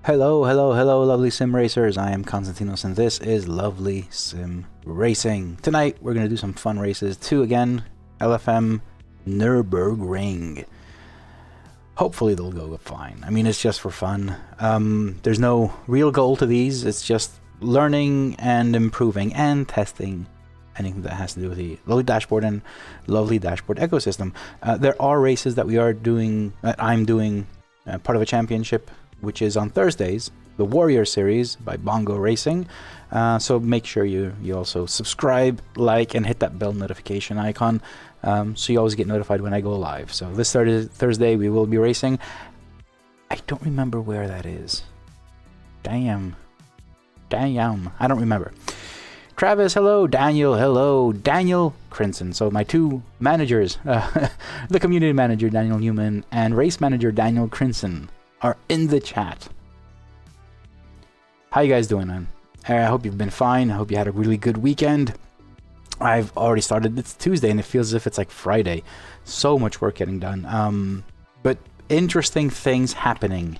Hello, hello, hello, lovely sim racers. I am Constantinos, and this is Lovely Sim Racing. Tonight, we're going to do some fun races. 2 again, LFM Nürburgring. Hopefully, they'll go fine. I mean, it's just for fun. There's no real goal to these. It's just learning and improving and testing anything that has to do with the lovely dashboard and lovely dashboard ecosystem. There are races that we are doing, that I'm doing, part of a championship, which is on Thursdays, the Warrior Series by Bongo Racing. So make sure you also subscribe, like, and hit that bell notification icon so you always get notified when I go live. So this Thursday we will be racing. I don't remember where that is. Damn. I don't remember. Travis, hello. Daniel, Daniel Crinson. So my 2 managers, the community manager, Daniel Newman, and race manager, Daniel Crinson, are in the chat. How you guys doing, man? I hope you've been fine. I hope you had a really good weekend. I've already started. It's Tuesday and it feels as if it's like Friday. So much work getting done. But interesting things happening.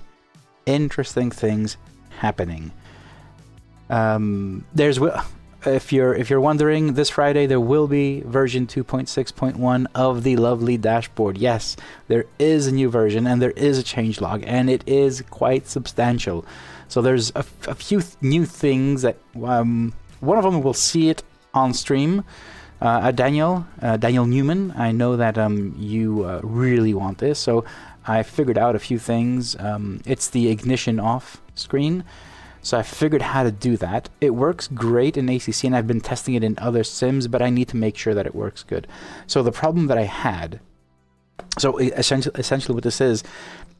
If you're wondering, this Friday there will be version 2.6.1 of the lovely dashboard. Yes, there is a new version and there is a changelog, and it is quite substantial. So there's a few new things that one of them will see it on stream. Daniel Newman, I know that you really want this, so I figured out a few things. It's the ignition off screen. So I figured how to do that. It works great in ACC, and I've been testing it in other sims, but I need to make sure that it works good. So the problem that I had, so essentially what this is,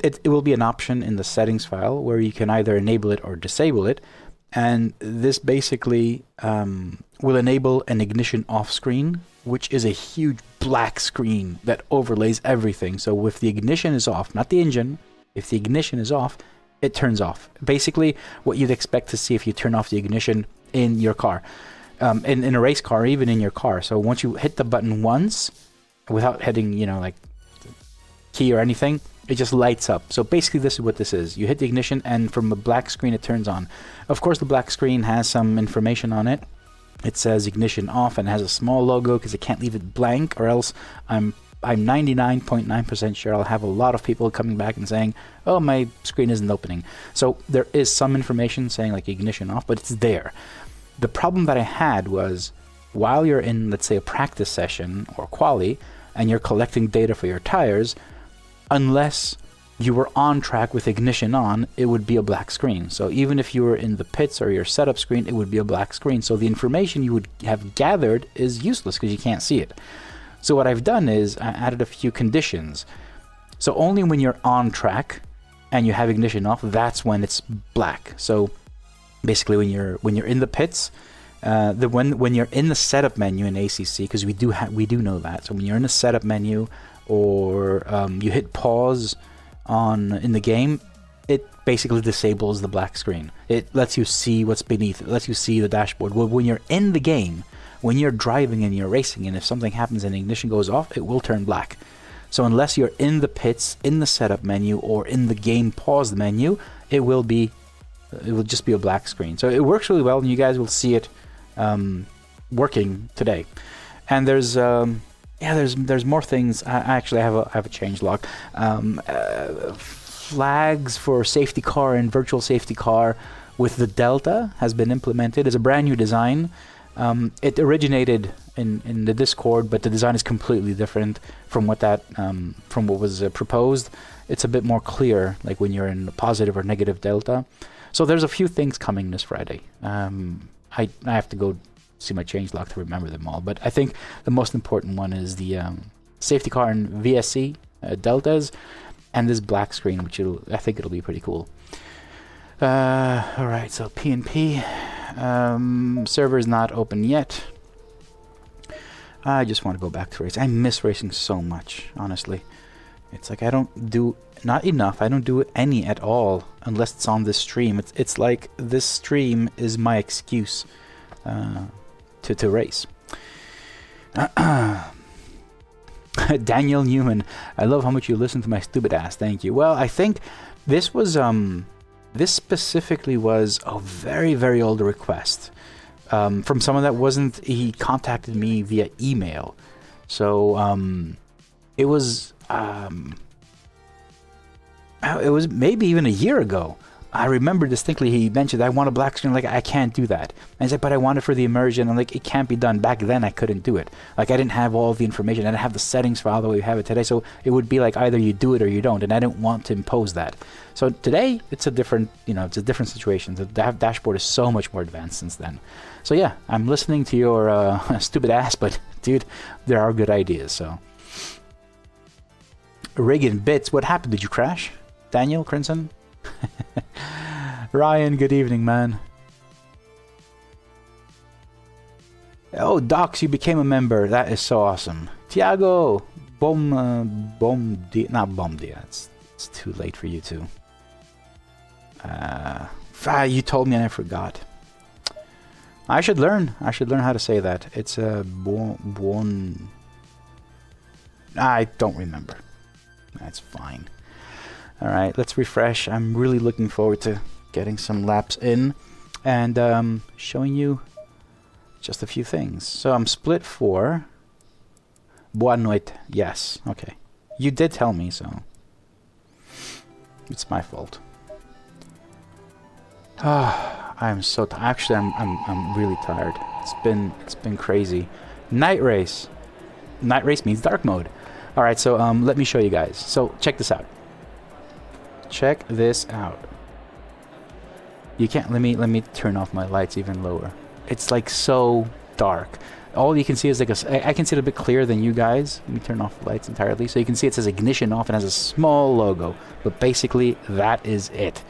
it will be an option in the settings file where you can either enable it or disable it. And this basically will enable an ignition off screen, which is a huge black screen that overlays everything. So if the ignition is off, not the engine, if the ignition is off, it turns off. Basically, what you'd expect to see if you turn off the ignition in your car, in a race car, even in your car. So once you hit the button once, without hitting, like key or anything, it just lights up. So basically, this is what this is. You hit the ignition, and from a black screen, it turns on. Of course, the black screen has some information on it. It says ignition off and has a small logo because it can't leave it blank, or else I'm 99.9% sure I'll have a lot of people coming back and saying, oh, my screen isn't opening. So there is some information saying like ignition off, but it's there. The problem that I had was while you're in, let's say, a practice session or quali, and you're collecting data for your tires, unless you were on track with ignition on, it would be a black screen. So even if you were in the pits or your setup screen, it would be a black screen. So the information you would have gathered is useless because you can't see it. So what I've done is I added a few conditions. So only when you're on track and you have ignition off, that's when it's black. So basically when you're in the pits, when you're in the setup menu in ACC, because we do know that. So when you're in the setup menu or you hit pause in the game, it basically disables the black screen. It lets you see what's beneath. It lets you see the dashboard. Well, when you're in the game, when you're driving and you're racing, and if something happens and the ignition goes off, it will turn black. So unless you're in the pits, in the setup menu, or in the game paused menu, it will just be a black screen. So it works really well, and you guys will see it working today. And there's more things. I actually have a change log. Flags for safety car and virtual safety car with the Delta has been implemented. It's a brand new design. It originated in the Discord, but the design is completely different from what was proposed. It's a bit more clear, like when you're in a positive or negative delta. So there's a few things coming this Friday. I have to go see my changelog to remember them all, but I think the most important one is the safety car and VSC deltas, and this black screen, which I think it'll be pretty cool. All right, so P&P. Server is not open yet. I just want to go back to racing. I miss racing so much, honestly. It's like I don't do not enough. I don't do any at all unless it's on this stream. It's like this stream is my excuse to race. Daniel Newman, I love how much you listen to my stupid ass. Thank you. Well, I think this was this specifically was a very, very old request from someone that wasn't, he contacted me via email. So it was maybe even a year ago. I remember distinctly he mentioned, I want a black screen. Like, I can't do that. And I said, but I want it for the immersion. I'm like, it can't be done. Back then, I couldn't do it. Like, I didn't have all the information. I didn't have the settings file the way we have it today. So it would be like either you do it or you don't. And I didn't want to impose that. So today, it's a different, you know, it's a different situation. The dashboard is so much more advanced since then. So yeah, I'm listening to your stupid ass, but dude, there are good ideas. So Reagan Bits, what happened? Did you crash? Daniel Crimson? Ryan, good evening, man. Oh, Docs, you became a member. That is so awesome. Tiago, not Bomdia. It's too late for you too. You told me and I forgot. I should learn. I should learn how to say that. It's a bon. I don't remember. That's fine. All right, let's refresh. I'm really looking forward to getting some laps in and showing you just a few things. So I'm split for Boa noite. Yes, okay. You did tell me, so it's my fault. I'm so tired. Actually, I'm really tired. It's been crazy. Night race. Night race means dark mode. All right, so let me show you guys. So check this out. Check this out. You can't, let me turn off my lights even lower. It's like so dark. All you can see is like I can see it a bit clearer than you guys. Let me turn off the lights entirely. So you can see it says ignition off and has a small logo. But basically that is it.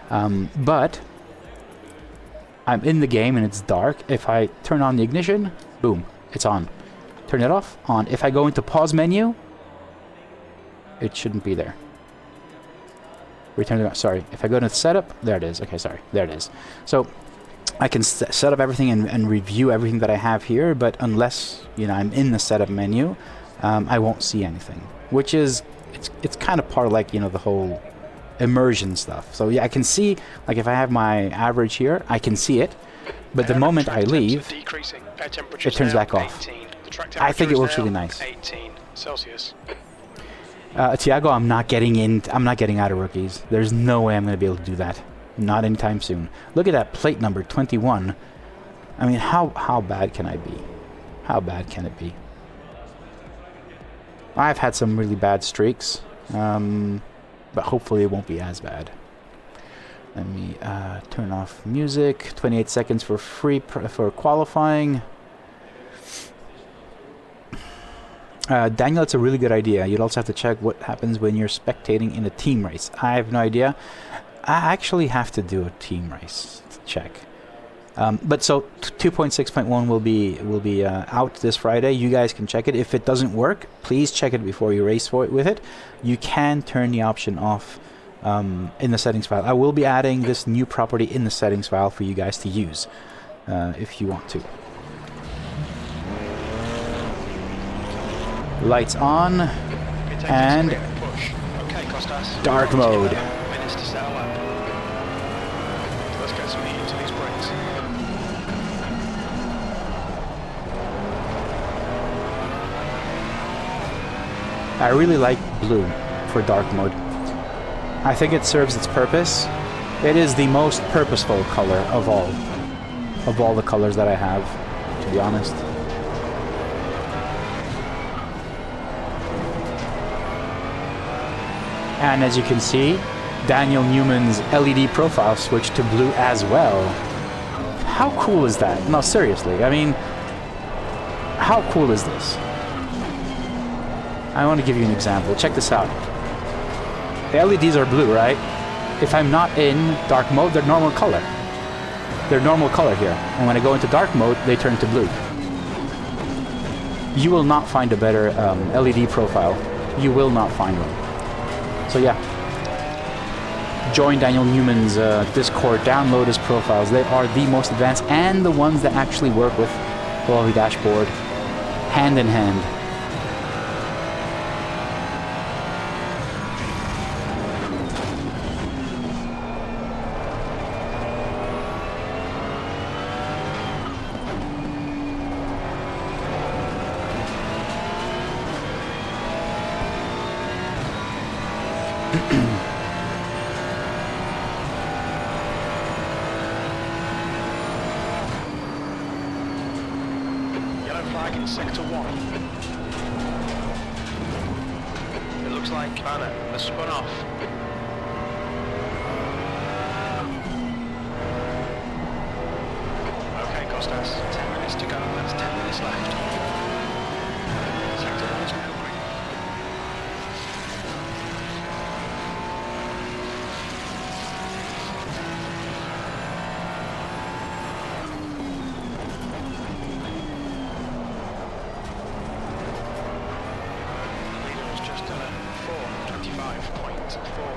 But I'm in the game and it's dark. If I turn on the ignition, boom, it's on. Turn it off, on. If I go into pause menu, it shouldn't be there. Return it. Sorry, if I go to setup, there it is. Okay, sorry, there it is. So I can set up everything and review everything that I have here, but unless, you know, I'm in the setup menu, I won't see anything, which is it's kind of part of, like, you know, the whole immersion stuff. So yeah, I can see, like, if I have my average here, I can see it, but the moment I leave, it turns back off. I think it looks really nice. 18 Celsius. Tiago, I'm not getting out of rookies. There's no way I'm going to be able to do that. Not anytime soon. Look at that plate number, 21. I mean, how bad can I be? How bad can it be? I've had some really bad streaks, but hopefully it won't be as bad. Let me turn off music. 28 seconds for for qualifying. Daniel, it's a really good idea. You'd also have to check what happens when you're spectating in a team race. I have no idea. I actually have to do a team race to check. But so 2.6.1 will be out this Friday. You guys can check it. If it doesn't work, please check it before you race with it. You can turn the option off in the settings file. I will be adding this new property in the settings file for you guys to use if you want to. Lights on and dark mode. Minutes to set a lap. Let's get some heat into these brakes. I really like blue for dark mode. I think it serves its purpose. It is the most purposeful color of all the colors that I have, to be honest. And as you can see, Daniel Newman's LED profile switched to blue as well. How cool is that? No, seriously, I mean, how cool is this? I want to give you an example. Check this out. The LEDs are blue, right? If I'm not in dark mode, they're normal color. They're normal color here. And when I go into dark mode, they turn to blue. You will not find a better LED profile. You will not find one. So yeah, join Daniel Newman's Discord, download his profiles. They are the most advanced and the ones that actually work with POV Dashboard hand in hand. Yellow flag in sector 1. It looks like Anna has spun off. Okay, Costas, 10 minutes to go, that's 10 minutes left. Sector 1 is now green. The leader is just 4:25.4.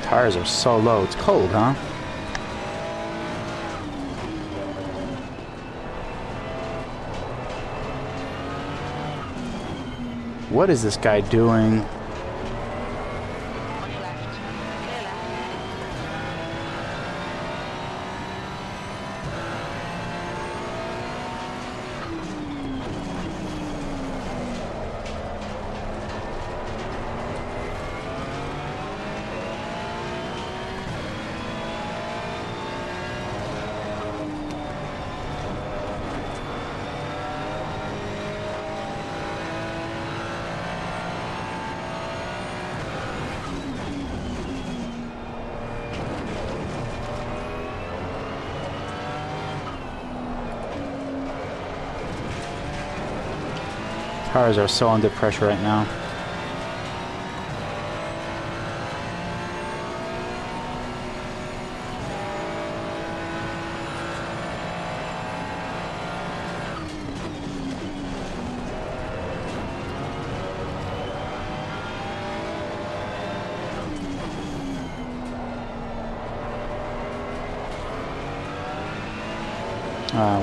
Tires are so low. It's cold, huh? What is this guy doing? On your left. Clear left. Tires are so under pressure right now.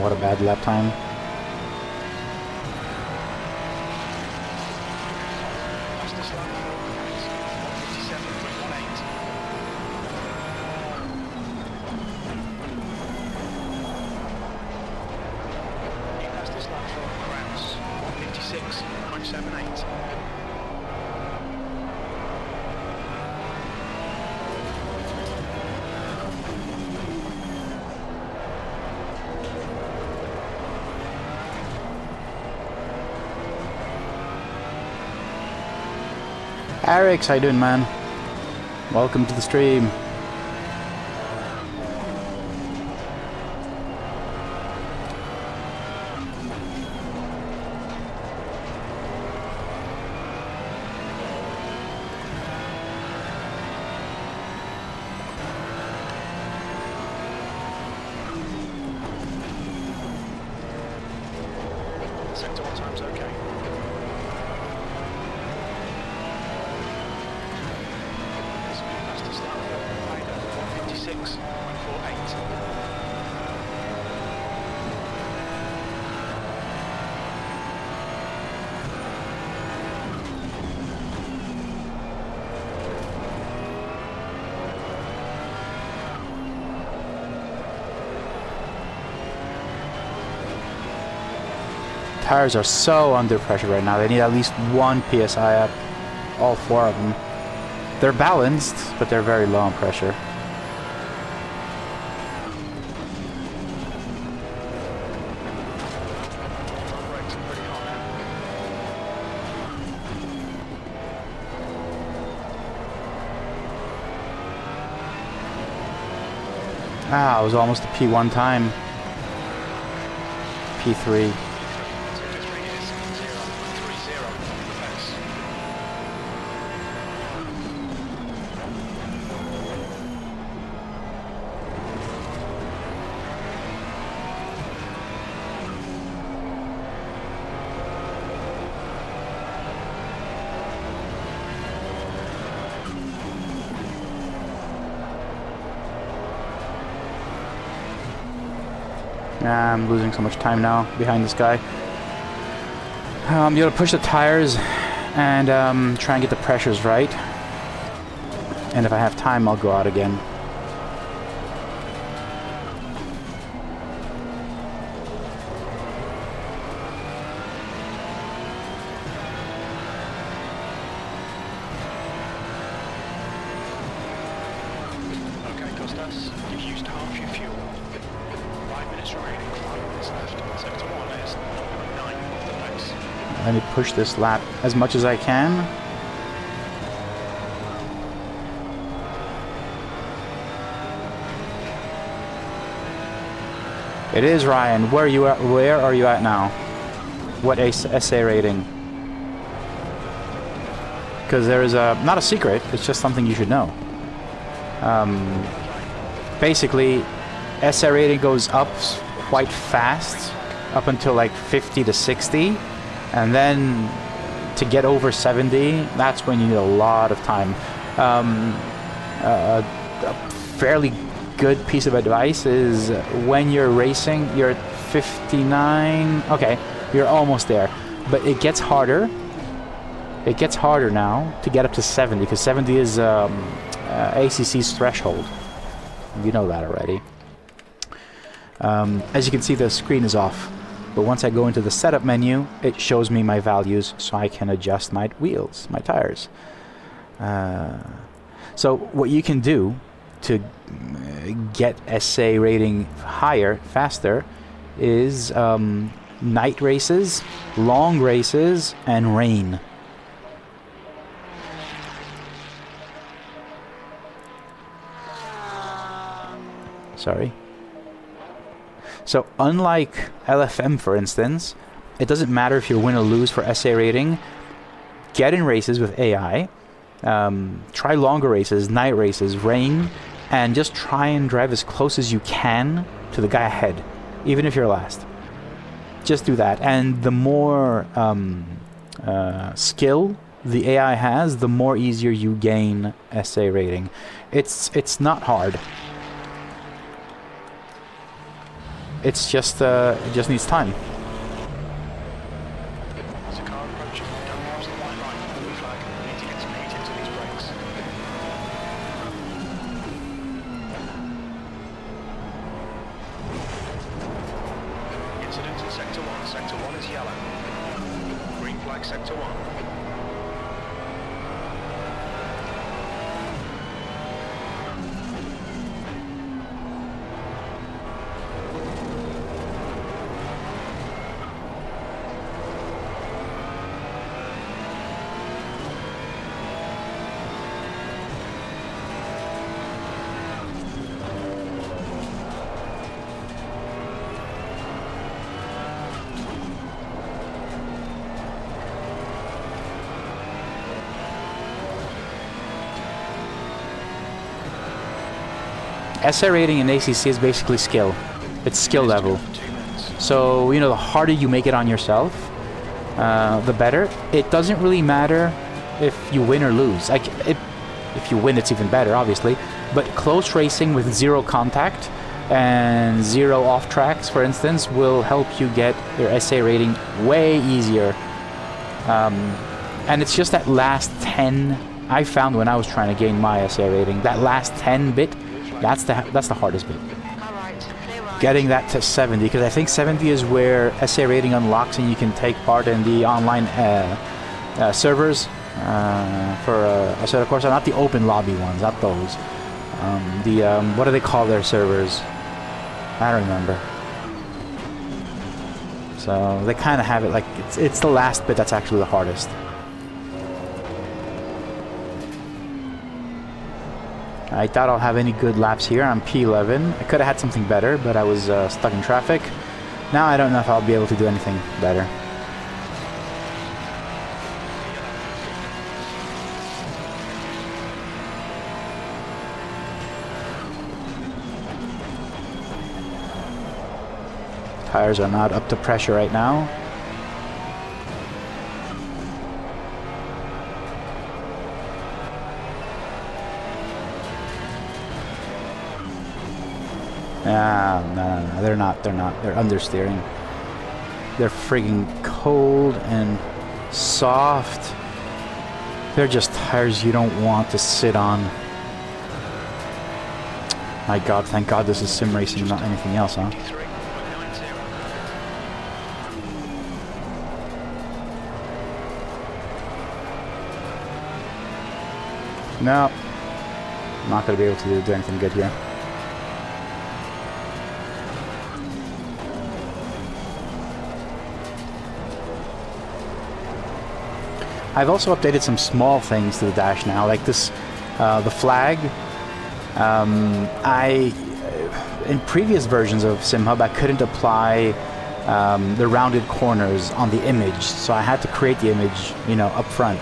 What a bad lap time. Fastest lap for 1:57.18. Fastest lap for Kraus, 1:56.78. Alex, how you doing, man? Welcome to the stream. Sector 1 time's okay. Fastest lap for Ryder, 1:56.48. Tires are so under pressure right now. They need at least 1 PSI up. All 4 of them. They're balanced, but they're very low on pressure. Brakes are pretty hot now. Ah, it was almost a P1 time. P3. Sector 3 is 0:30 reverse. I'm losing so much time now behind this guy. I'm gonna push the tires and try and get the pressures right. And if I have time, I'll go out again. Okay, Costas, you've used half your fuel. 5 minutes remaining, 5 minutes left. Sector 1 is 9 of the pace. Let me push this lap as much as I can. It is Ryan. Where are you at? Where are you at now? What SA rating? Because there is a not a secret. It's just something you should know. Basically, SA rating goes up quite fast, up until like 50 to 60, and then to get over 70, that's when you need a lot of time. A fairly good piece of advice is when you're racing, you're at 59. Okay, you're almost there, but it gets harder. It gets harder now to get up to 70 because 70 is ACC's threshold. You know that already. As you can see, the screen is off, but once I go into the setup menu, it shows me my values so I can adjust my wheels, my tires. So what you can do to get SA rating higher, faster, is night races, long races, and rain. Sorry. So unlike LFM, for instance, it doesn't matter if you win or lose for SA rating. Get in races with AI. Try longer races, night races, rain, and just try and drive as close as you can to the guy ahead, even if you're last. Just do that. And the more skill the AI has, the more easier you gain SA rating. It's not hard. It's just it just needs time. As a car approaches, don't cross the white line. Blue flag. You need to get some heat into these brakes. Incident in Sector 1. Sector 1 is yellow. Green flag, Sector 1. SA rating in ACC is basically skill. It's skill level. So, you know, the harder you make it on yourself, the better. It doesn't really matter if you win or lose. Like, if you win, it's even better, obviously. But close racing with zero contact and zero off tracks, for instance, will help you get your SA rating way easier. And it's just that last 10 I found when I was trying to gain my SA rating. That last 10 bit, that's the hardest bit. Getting that to 70, because I think 70 is where SA rating unlocks and you can take part in the online servers for a set of course, not the open lobby ones, not those. What do they call their servers? I don't remember. So they kind of have it like it's the last bit that's actually the hardest. I doubt I'll have any good laps here. I'm P11. I could have had something better, but I was stuck in traffic. Now I don't know if I'll be able to do anything better. Tires are not up to pressure right now. No, they're not. They're understeering. They're frigging cold and soft. They're just tires you don't want to sit on. My God, thank God this is sim racing, not anything else, huh? 53.90. No. I'm not going to be able to do anything good here. I've also updated some small things to the dash now, like this, the flag. In previous versions of SimHub, I couldn't apply the rounded corners on the image, so I had to create the image, you know, up front.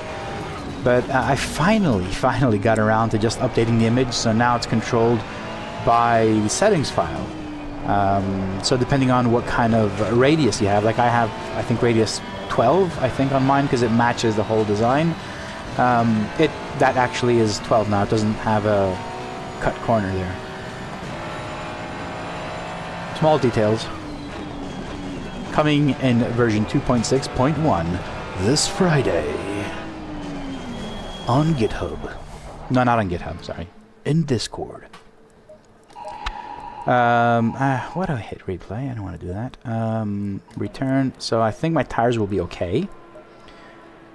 But I finally got around to just updating the image, so now it's controlled by the settings file. So depending on what kind of radius you have, like I have, I think radius 12, I think on mine, because it matches the whole design. That actually is 12 now. It doesn't have a cut corner there. Small details. Coming in version 2.6.1 this Friday on GitHub. No, not on GitHub, sorry. In Discord. What do I hit? Replay? I don't want to do that. Return. So I think my tires will be okay.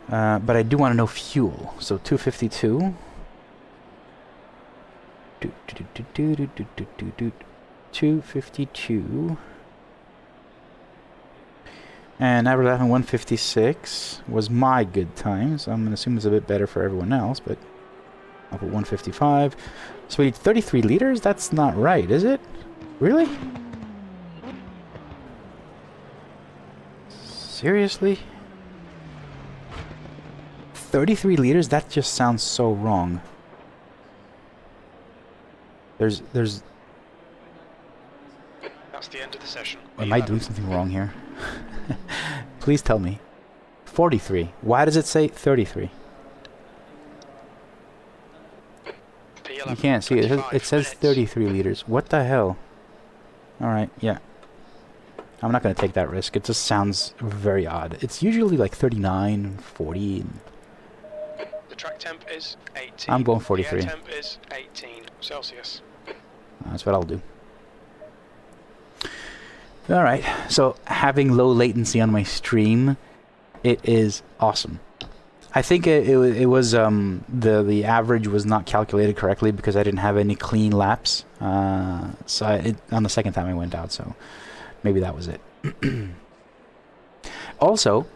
But I do want to know fuel. So 252. 252. And average lap 156 was my good time. So I'm going to assume it's a bit better for everyone else. But I'll put 155. So we need 33 liters? That's not right, is it? Really? Seriously? 33 liters? That just sounds so wrong. There's... That's the end of the session. Am I doing something wrong here? Please tell me. 43. Why does it say 33? You can't see it. It says 33 liters. What the hell? Alright, yeah. I'm not going to take that risk. It just sounds very odd. It's usually like 39, 40. The track temp is 18. I'm going 43. The air temp is 18 Celsius. That's what I'll do. Alright, so having low latency on my stream, it is awesome. I think it was the average was not calculated correctly because I didn't have any clean laps. So on the second time I went out, so maybe that was it. Also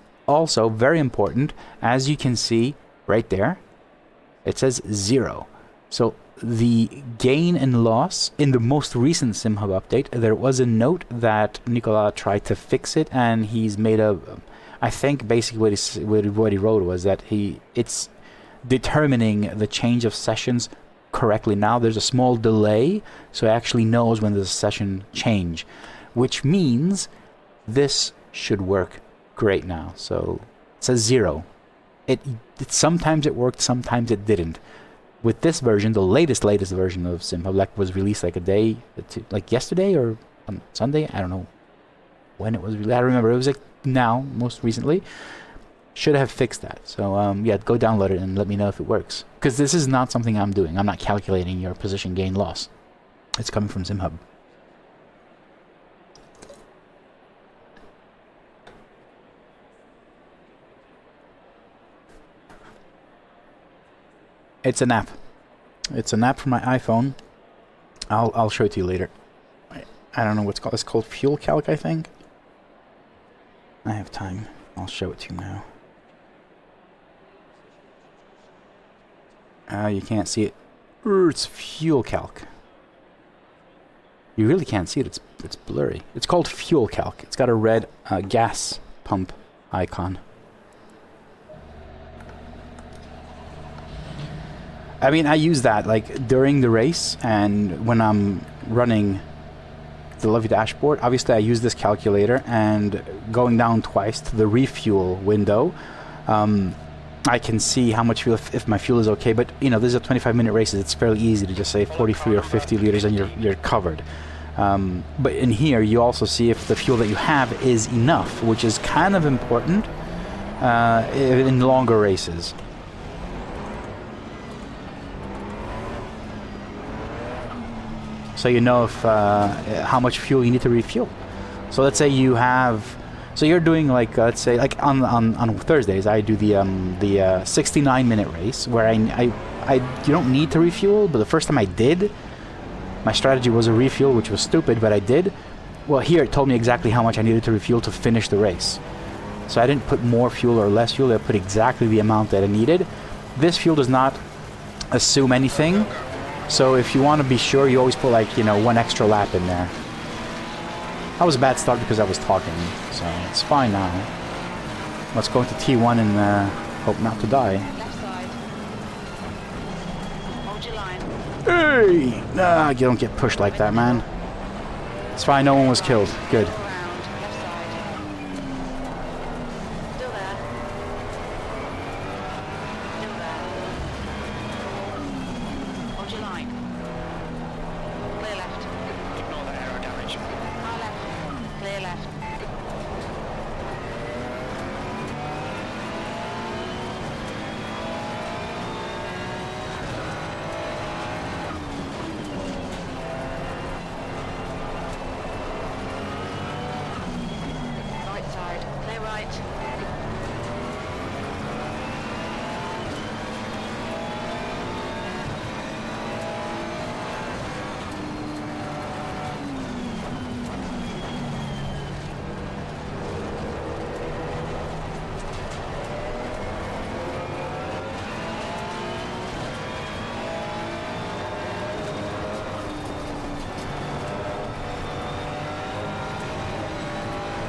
very important, as you can see right there, it says 0. So the gain and loss in the most recent SimHub update, there was a note that Nicola tried to fix it, and he's made a. I think basically what he wrote was that it's determining the change of sessions correctly now. There's a small delay, so it actually knows when there's a session change, which means this should work great now. So it says 0. It sometimes it worked, sometimes it didn't. With this version, the latest version of SimHub was released like a day, like yesterday or on Sunday. I don't know when it was released. I remember it was like now, most recently. Should have fixed that. So yeah, go download it and let me know if it works. Because this is not something I'm doing. I'm not calculating your position gain loss. It's coming from SimHub. It's an app. It's an app for my iPhone. I'll show it to you later. I don't know what's called. It's called Fuel Calc, I think. I have time. I'll show it to you now. You can't see it. It's Fuel Calc. You really can't see it. It's blurry. It's called Fuel Calc. It's got a red gas pump icon. I mean, I use that like during the race and when I'm running the lovely dashboard. Obviously, I use this calculator, and going down twice to the refuel window, I can see how much fuel, if my fuel is okay. But you know, this is a 25-minute race. It's fairly easy to just say 43 or 50 liters, and you're covered. But in here, you also see if the fuel that you have is enough, which is kind of important in longer races. so you know if how much fuel you need to refuel. So let's say you have, so you're doing like, let's say like on Thursdays I do the 69-minute race where you don't need to refuel, but the first time I did, my strategy was a refuel, which was stupid, but I did. Well, here it told me exactly how much I needed to refuel to finish the race. So I didn't put more fuel or less fuel, I put exactly the amount that I needed. This fuel does not assume anything, so if you want to be sure, you always put like, you know, 1 extra lap in there. That was a bad start because I was talking, so it's fine now. Let's go into T1 and hope not to die. Left side. Hold your line. Hey! Nah, you don't get pushed like that, man. It's fine, no one was killed. Good. Around. Left side. Still there. Still there. Hold your line. Clear left. Ignore the aero damage. Car left. Clear left. Right side. Clear right.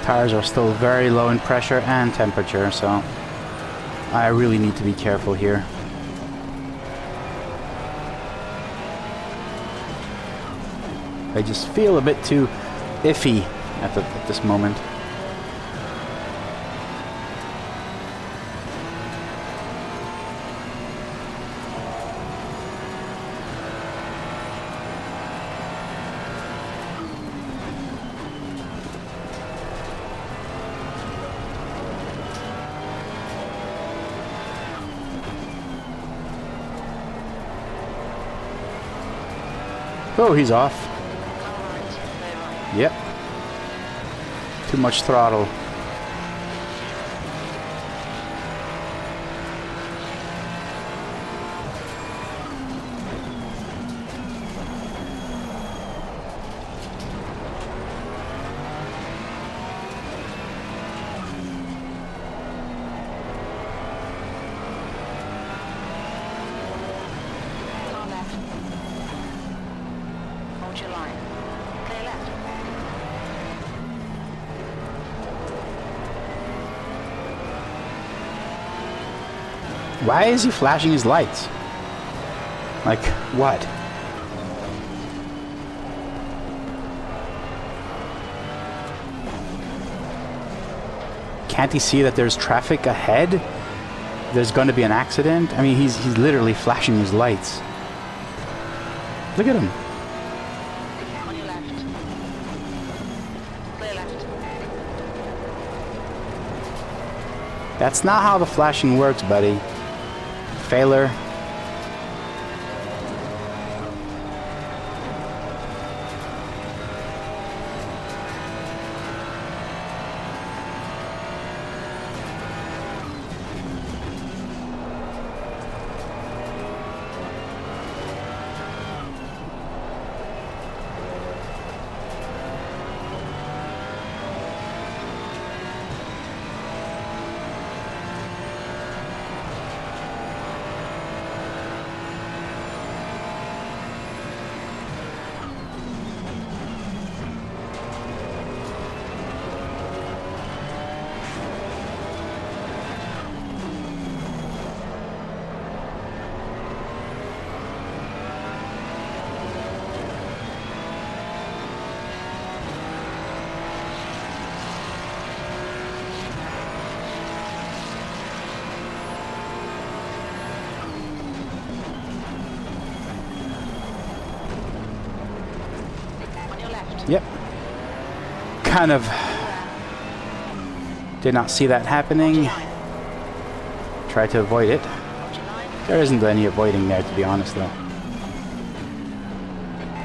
Tires are still very low in pressure and temperature, so I really need to be careful here. I just feel a bit too iffy at this moment. Oh, he's off. Car right. Clear right. Yep. Too much throttle. Car left. Hold your line. Clear left. Why is he flashing his lights? Like, what? Can't he see that there's traffic ahead? There's going to be an accident? I mean, he's literally flashing his lights. Look at him. On your left. Clear left. That's not how the flashing works, buddy. Failure. On your left. Yep. Kind of did not see that happening. Line. Tried to avoid it. Hold your line. There isn't any avoiding there, to be honest, though.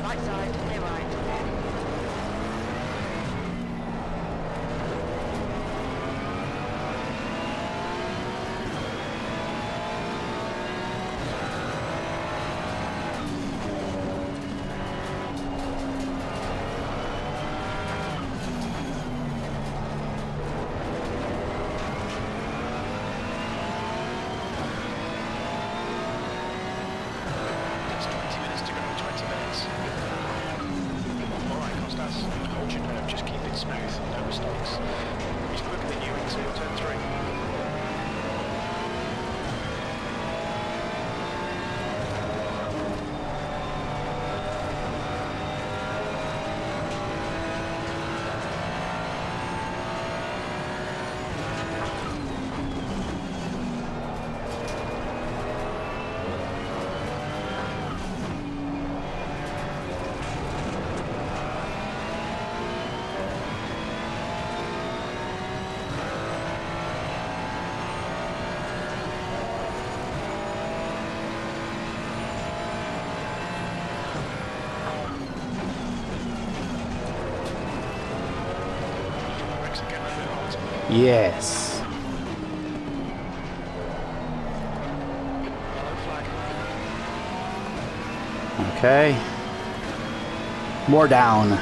Right side. Clear seconds. Alright, Costas, hold your nerve, just keep it smooth, no mistakes. He's quicker than you into turn 3. Yes. Yellow flag. Okay. More down.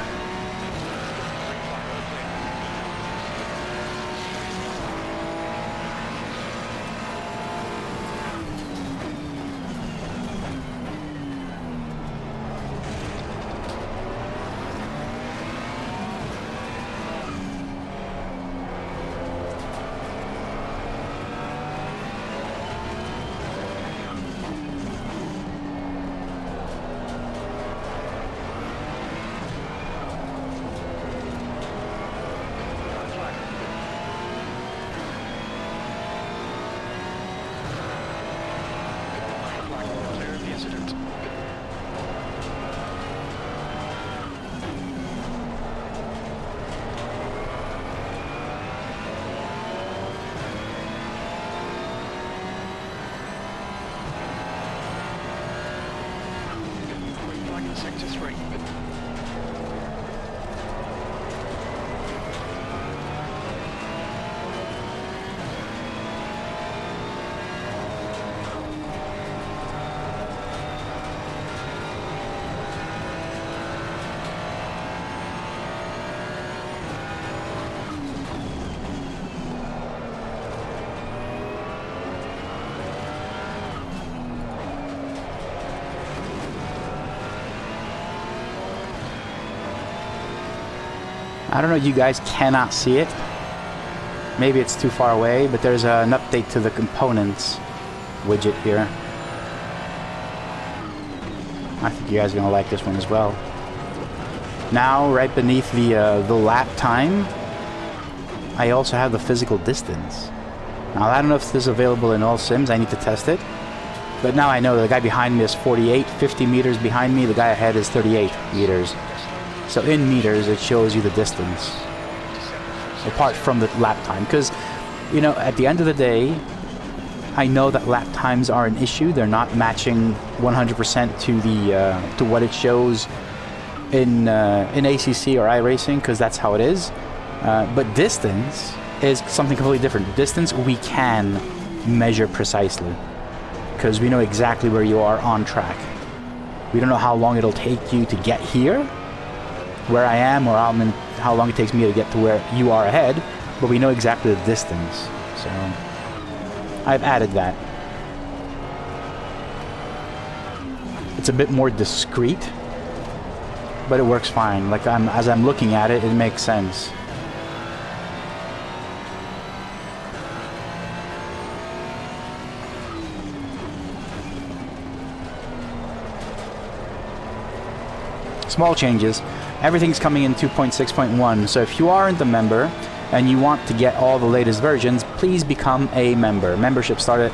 Green flag, all clear. Clear of the incident. Green flag in sector 3. I don't know, you guys cannot see it. Maybe it's too far away, but there's an update to the components widget here. I think you guys are gonna like this one as well. Now, right beneath the lap time, I also have the physical distance. Now, I don't know if this is available in all sims. I need to test it. But now I know the guy behind me is 48, 50 meters behind me. The guy ahead is 38 meters. So in meters, it shows you the distance, apart from the lap time. Because, you know, at the end of the day, I know that lap times are an issue. They're not matching 100% to the to what it shows in ACC or iRacing, because that's how it is. But distance is something completely different. Distance we can measure precisely, because we know exactly where you are on track. We don't know how long it'll take you to get here, where I am, or how long it takes me to get to where you are ahead, but we know exactly the distance. So I've added that. It's a bit more discreet, but it works fine. Like as I'm looking at it, it makes sense. Small changes. Everything's coming in 2.6.1, so if you aren't a member and you want to get all the latest versions, please become a member. Membership start at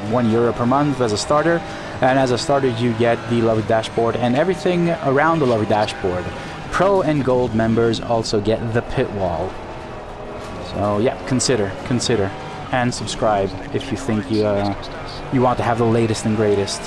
€1 per month as a starter, and as a starter you get the lovely dashboard and everything around the lovely dashboard. Pro and Gold members also get the pit wall. So yeah, consider, and subscribe if you think you want to have the latest and greatest.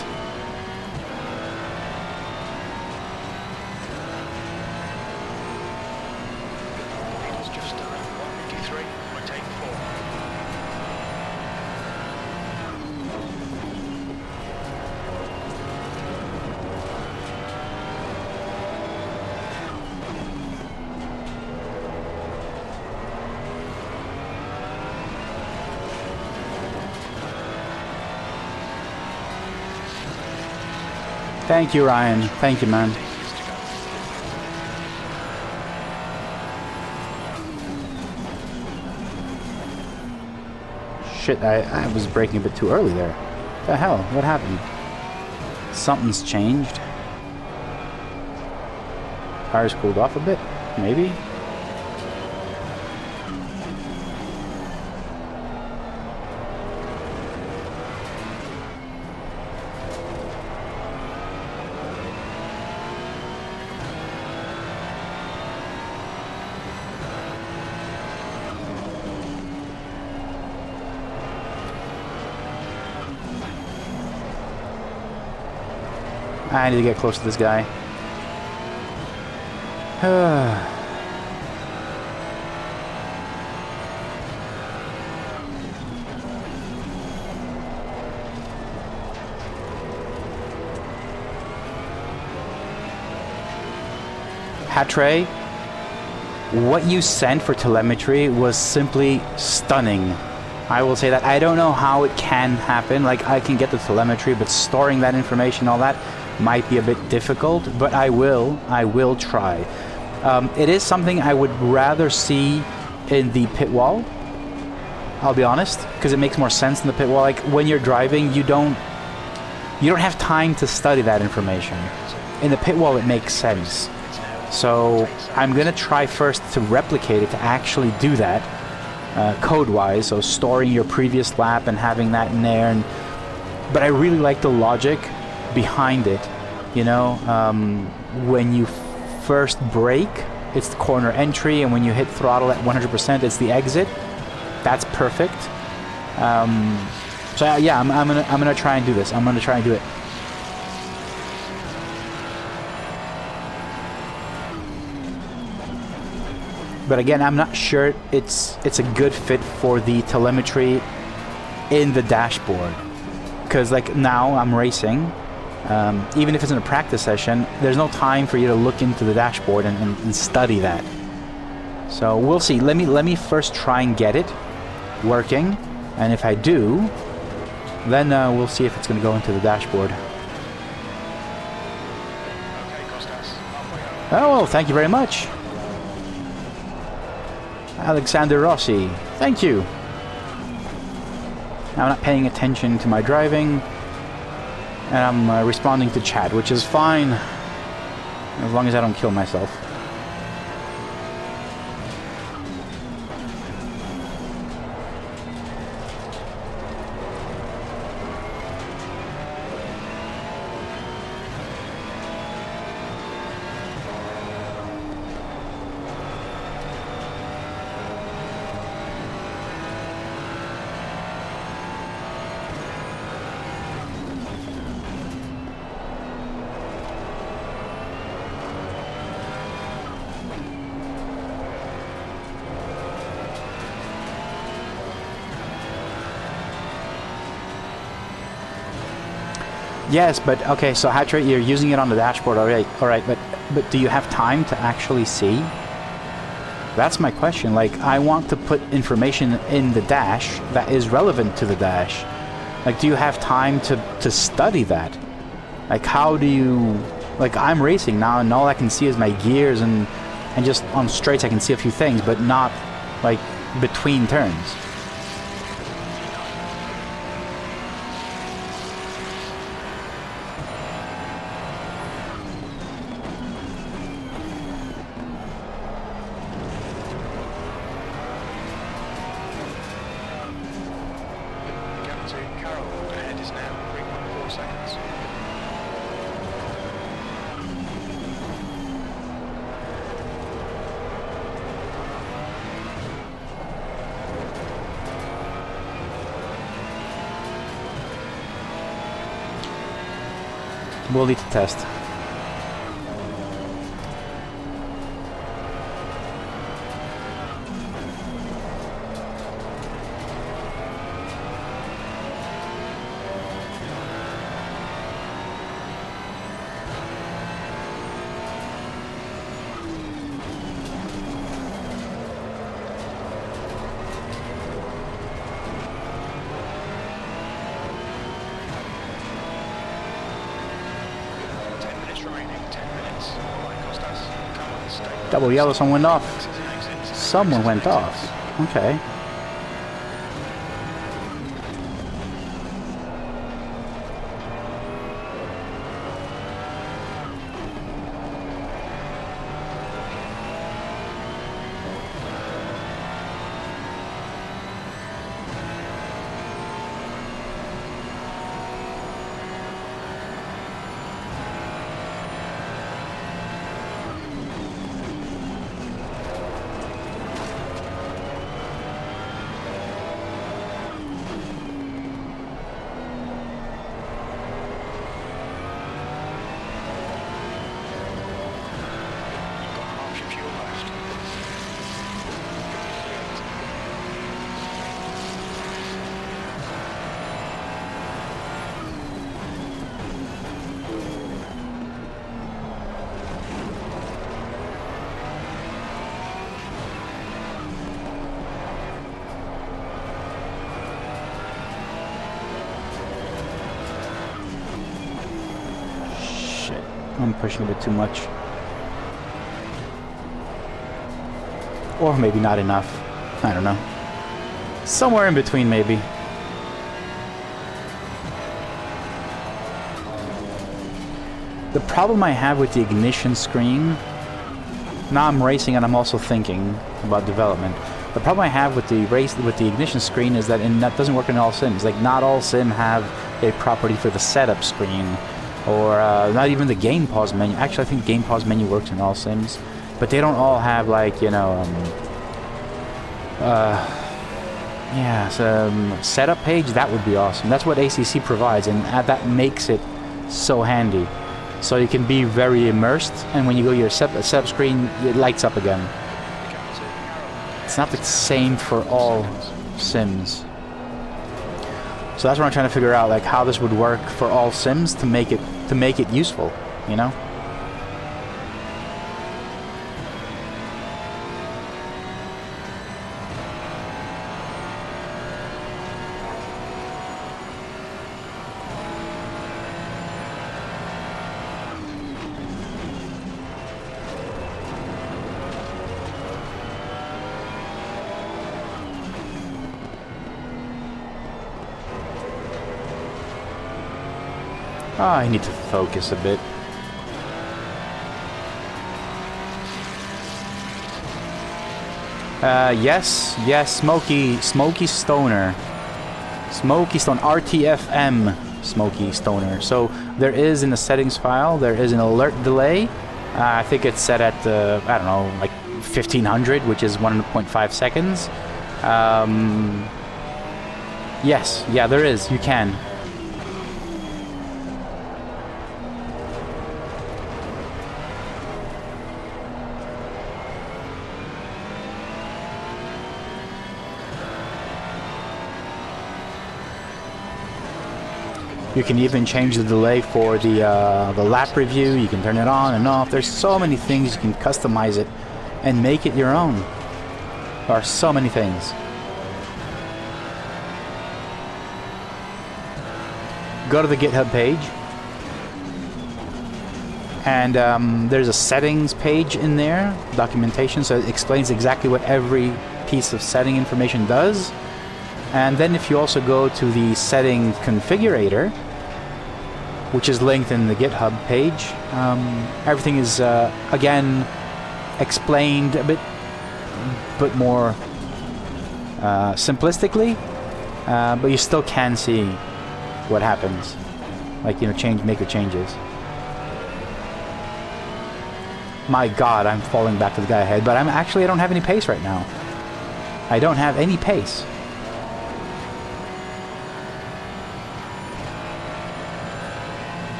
Thank you, Ryan. Thank you, man. shit, I was braking a bit too early there. The hell? What happened? Something's changed. Tires cooled off a bit, maybe? I need to get close to this guy. Hatray, what you sent for telemetry was simply stunning. I will say that. I don't know how it can happen. Like, I can get the telemetry, but storing that information, all that, might be a bit difficult, but I will try. It is something I would rather see in the pit wall, I'll be honest, because it makes more sense in the pit wall. Like, when you're driving, you don't have time to study that information. In the pit wall, it makes sense. So I'm gonna try first to replicate it, to actually do that code-wise, so storing your previous lap and having that in there. But I really like the logic behind it, you know. When you first brake, it's the corner entry, and when you hit throttle at 100%, it's the exit. That's perfect. So yeah, I'm gonna try and do this. I'm gonna try and do it. But again, I'm not sure it's a good fit for the telemetry in the dashboard, because like now I'm racing. Even if it's in a practice session, there's no time for you to look into the dashboard and study that. So we'll see. Let me first try and get it working, and if I do, then we'll see if it's going to go into the dashboard. Oh, well, thank you very much, Alexander Rossi. Thank you. I'm not paying attention to my driving, and I'm responding to chat, which is fine, as long as I don't kill myself. Yes, but okay, so Hatcher, you're using it on the dashboard, all right, but do you have time to actually see? That's my question. Like, I want to put information in the dash that is relevant to the dash. Like, do you have time to study that? Like, how do you... Like, I'm racing now, and all I can see is my gears, and just on straights I can see a few things, but not, like, between turns. We'll need to test. Double yellow, someone went off. Someone went off. Okay. I'm pushing a bit too much. Or maybe not enough. I don't know. Somewhere in between, maybe. The problem I have with the ignition screen... Now I'm racing and I'm also thinking about development. The problem I have with the ignition screen is that that doesn't work in all sims. Like, not all sim have a property for the setup screen, or not even the game pause menu. Actually, I think game pause menu works in all sims, but they don't all have, like, you know, setup page. That would be awesome. That's what ACC provides, and that makes it so handy. So you can be very immersed, and when you go to your setup screen, it lights up again. It's not the same for all sims. So that's what I'm trying to figure out, like how this would work for all sims to make it useful, you know? Oh, I need to focus a bit. Yes, Smoky Stoner. Smoky Stone, RTFM Smoky Stoner. So there is in the settings file, there is an alert delay. I think it's set at, I don't know, like 1500, which is 1.5 seconds. Yes, yeah, there is, you can. You can even change the delay for the lap review. You can turn it on and off. There's so many things. You can customize it and make it your own. There are so many things. Go to the GitHub page. And there's a settings page in there, documentation, so it explains exactly what every piece of setting information does. And then if you also go to the setting configurator, which is linked in the GitHub page, everything is again explained a bit more simplistically, but you still can see what happens, like, you know, make the changes. My God, I'm falling back to the guy ahead, but I don't have any pace right now. I don't have any pace.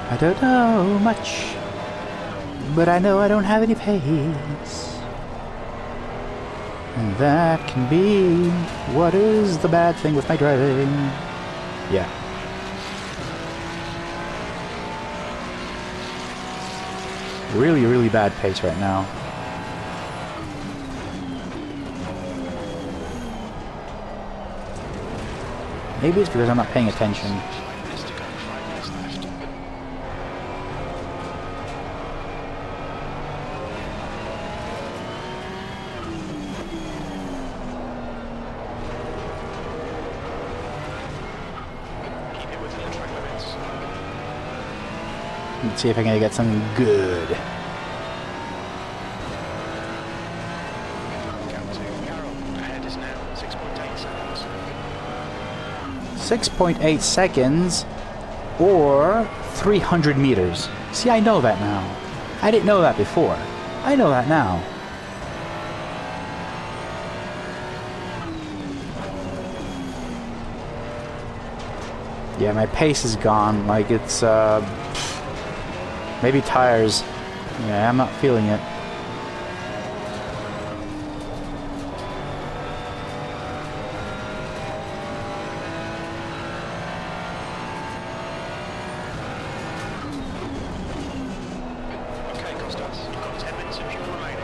I don't know much, but I know I don't have any pace. And that can be what is the bad thing with my driving. Yeah. Really, really bad pace right now. Maybe it's because I'm not paying attention. 5 minutes to go, 5 minutes left. Keep it within the track limits. Let's see if I can get something good. Captain Carroll, ahead is now 6.8 seconds. 6.8 seconds or 300 meters. See, I know that now. I didn't know that before. I know that now. Yeah, my pace is gone. Like, it's maybe tires. Yeah, I'm not feeling it. Okay, Costas, you've got 10 minutes of fuel remaining.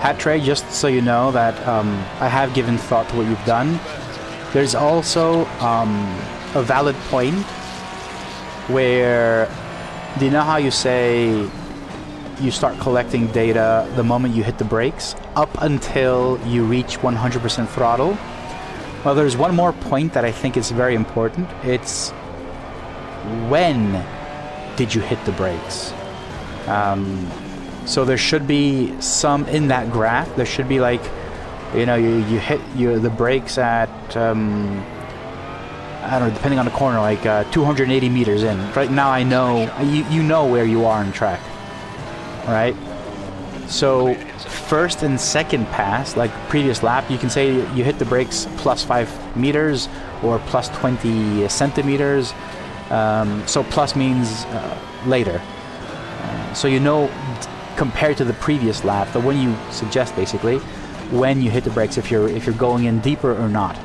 Hat Tray, just so you know that I have given thought to what you've done. There's also a valid point where, do you know how you say you start collecting data the moment you hit the brakes up until you reach 100% throttle? Well, there's one more point that I think is very important. It's when did you hit the brakes? So there should be some in that graph. There should be like, you know, you hit the brakes at I don't know, depending on the corner, like 280 meters in. Right now, I know you know where you are on track, right? So first and second pass, like previous lap, you can say you hit the brakes plus 5 meters or plus 20 centimeters. So plus means later. So you know, compared to the previous lap, the one you suggest basically, when you hit the brakes, if you're going in deeper or not.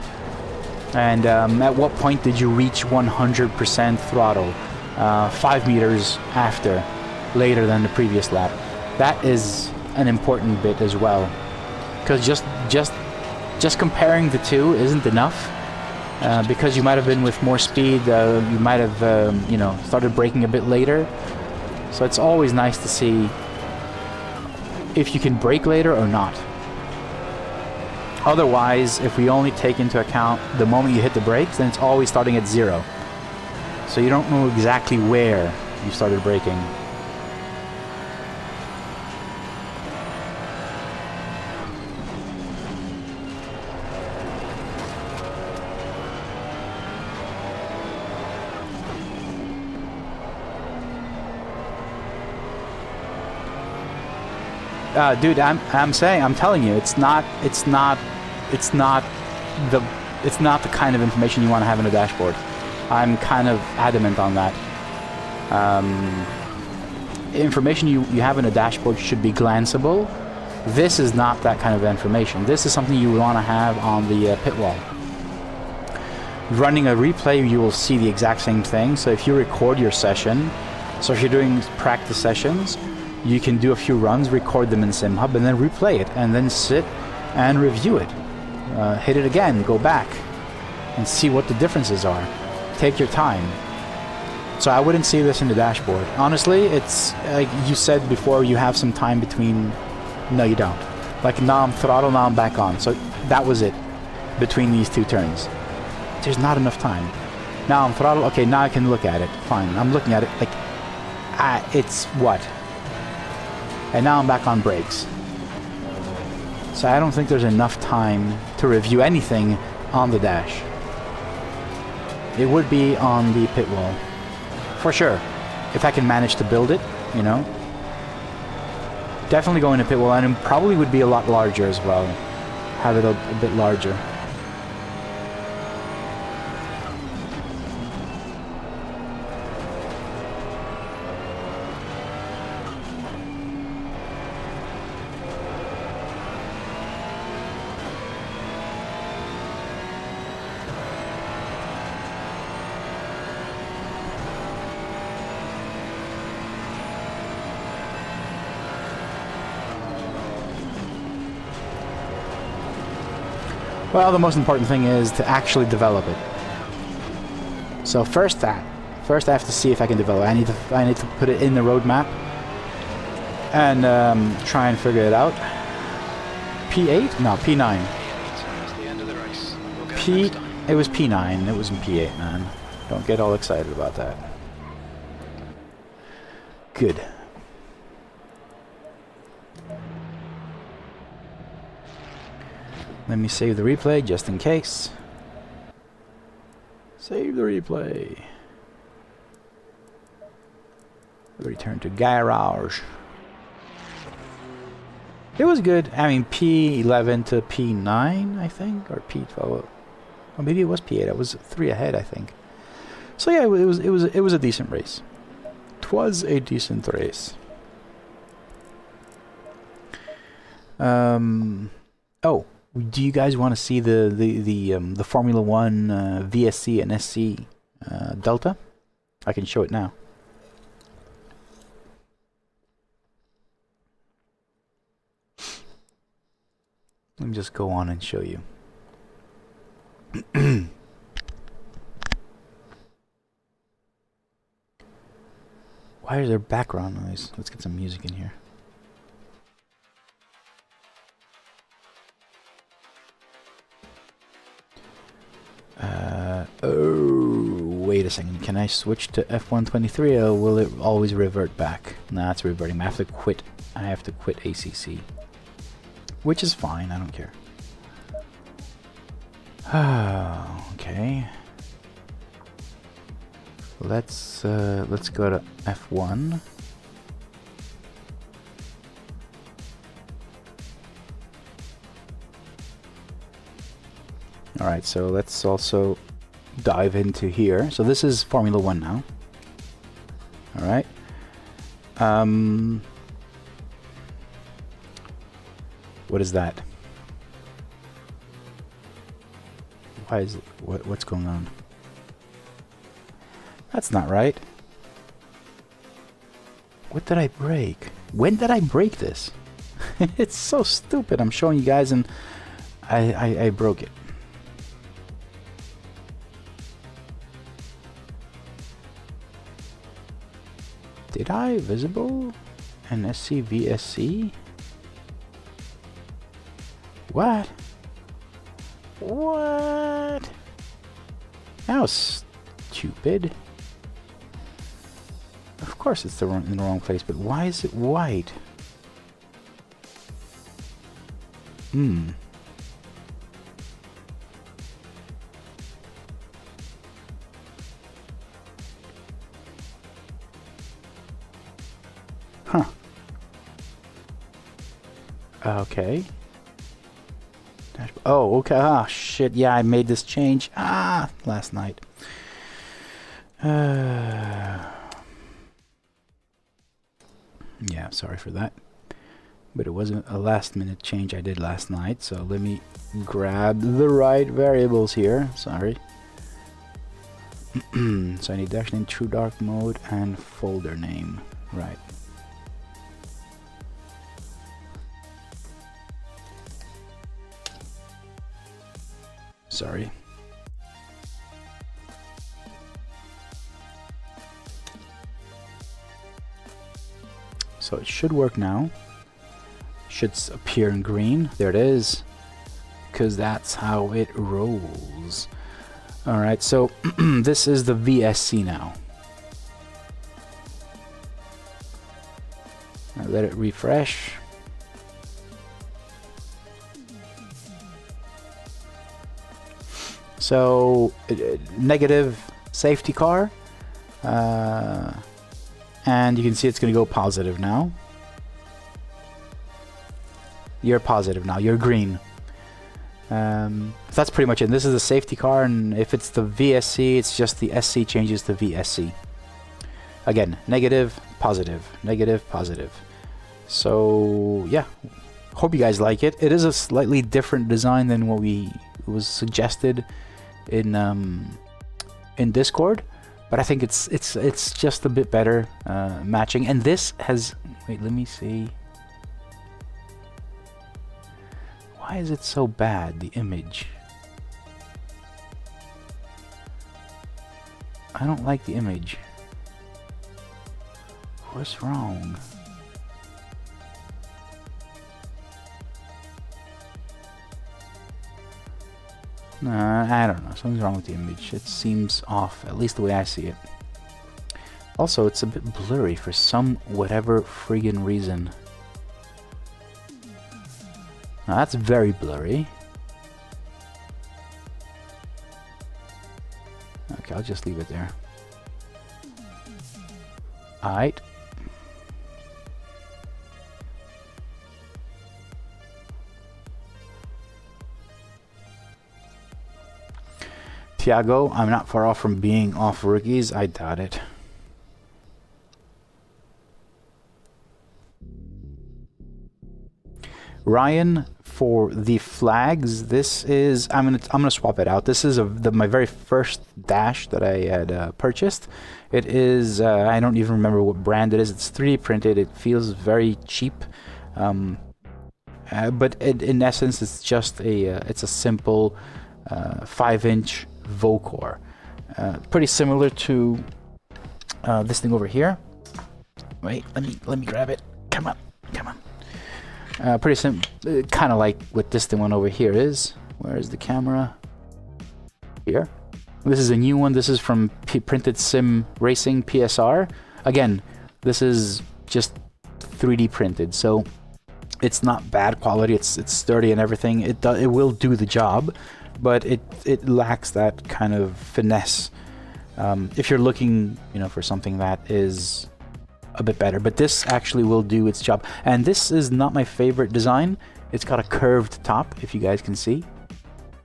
And at what point did you reach 100% throttle? 5 meters after, later than the previous lap. That is an important bit as well, because just comparing the two isn't enough. Because you might have been with more speed, you might have you know, started braking a bit later. So it's always nice to see if you can brake later or not. Otherwise, if we only take into account the moment you hit the brakes, then it's always starting at 0. So you don't know exactly where you started braking. Dude, I'm telling you, it's not the kind of information you want to have in a dashboard. I'm kind of adamant on that. Information you have in a dashboard should be glanceable. This is not that kind of information. This is something you want to have on the pit wall. Running a replay, you will see the exact same thing. So if you record your session, so if you're doing practice sessions, you can do a few runs, record them in SimHub, and then replay it, and then sit and review it. Hit it again, go back, and see what the differences are. Take your time. So I wouldn't see this in the dashboard. Honestly, it's like you said before, you have some time between. No, you don't. Like now I'm throttle, now I'm back on. So that was it between these two turns. There's not enough time. Now I'm throttle. Okay, now I can look at it. Fine, I'm looking at it. Like, it's what? And now I'm back on brakes. So I don't think there's enough time to review anything on the dash. It would be on the pit wall, for sure, if I can manage to build it, you know. Definitely going to pit wall, and it probably would be a lot larger as well. Have it a bit larger. Well, the most important thing is to actually develop it. So first I have to see if I can develop it. I need to put it in the roadmap and try and figure it out. P8? No, P9. It was P9. It wasn't P8, man. Don't get all excited about that. Good. Let me save the replay just in case. Save the replay. Return to garage. It was good. I mean, P11 to P9, I think, or P12. Or maybe it was P8. I was 3 ahead, I think. So yeah, it was a decent race. 'Twas a decent race. Oh. Do you guys want to see the Formula 1 VSC and SC Delta? I can show it now. Let me just go on and show you. Why is there background noise? Let's get some music in here. Oh, wait a second. Can I switch to F123 or will it always revert back? Nah, it's reverting. I have to quit. I have to quit ACC. Which is fine. I don't care. Okay. Let's go to F1. Alright, so let's also dive into here. So this is Formula 1 now. Alright. What is that? Why is it? What's going on? That's not right. What did I break? When did I break this? It's so stupid. I'm showing you guys and I broke it. Did I visible and SC? What? What? That was stupid. Of course it's in the wrong place, but why is it white? Huh. Okay. Oh, okay. Ah, shit. Yeah, I made this change. Last night. Yeah, sorry for that. But it wasn't a last-minute change I did last night, so let me grab the right variables here. Sorry. So I need dash name, true dark mode, and folder name. Right. Sorry. So it should work now. Should appear in green. There it is. Because that's how it rolls. Alright, so this is the VSC now. Now let it refresh. So negative safety car, and you can see it's going to go positive now. You're positive now. You're green. So that's pretty much it. This is the safety car, and if it's the VSC, it's just the SC changes to VSC. Again, negative, positive, negative, positive. So yeah, hope you guys like it. It is a slightly different design than what was suggested in Discord, but I think it's just a bit better matching. And this has, wait, let me see. Why is it so bad, the image? I don't like the image. What's wrong? I don't know. Something's wrong with the image. It seems off, at least the way I see it. Also, it's a bit blurry for some whatever friggin' reason. Now that's very blurry. Okay, I'll just leave it there. Alright. Thiago, I'm not far off from being off rookies. I doubt it. Ryan, for the flags, this is I'm gonna swap it out. This is my very first dash that I had purchased. It is I don't even remember what brand it is. It's 3D printed. It feels very cheap. but in essence, it's just it's a simple 5-inch Vocore, pretty similar to this thing over here. Wait, let me grab it. Come on. Pretty simple, kind of like what this thing one over here is. Where is the camera? Here. This is a new one. This is from Printed Sim Racing PSR. Again, this is just 3D printed, so it's not bad quality. It's sturdy and everything. It will do the job, but it lacks that kind of finesse. If you're looking, for something that is a bit better, but this actually will do its job. And this is not my favorite design. It's got a curved top, if you guys can see.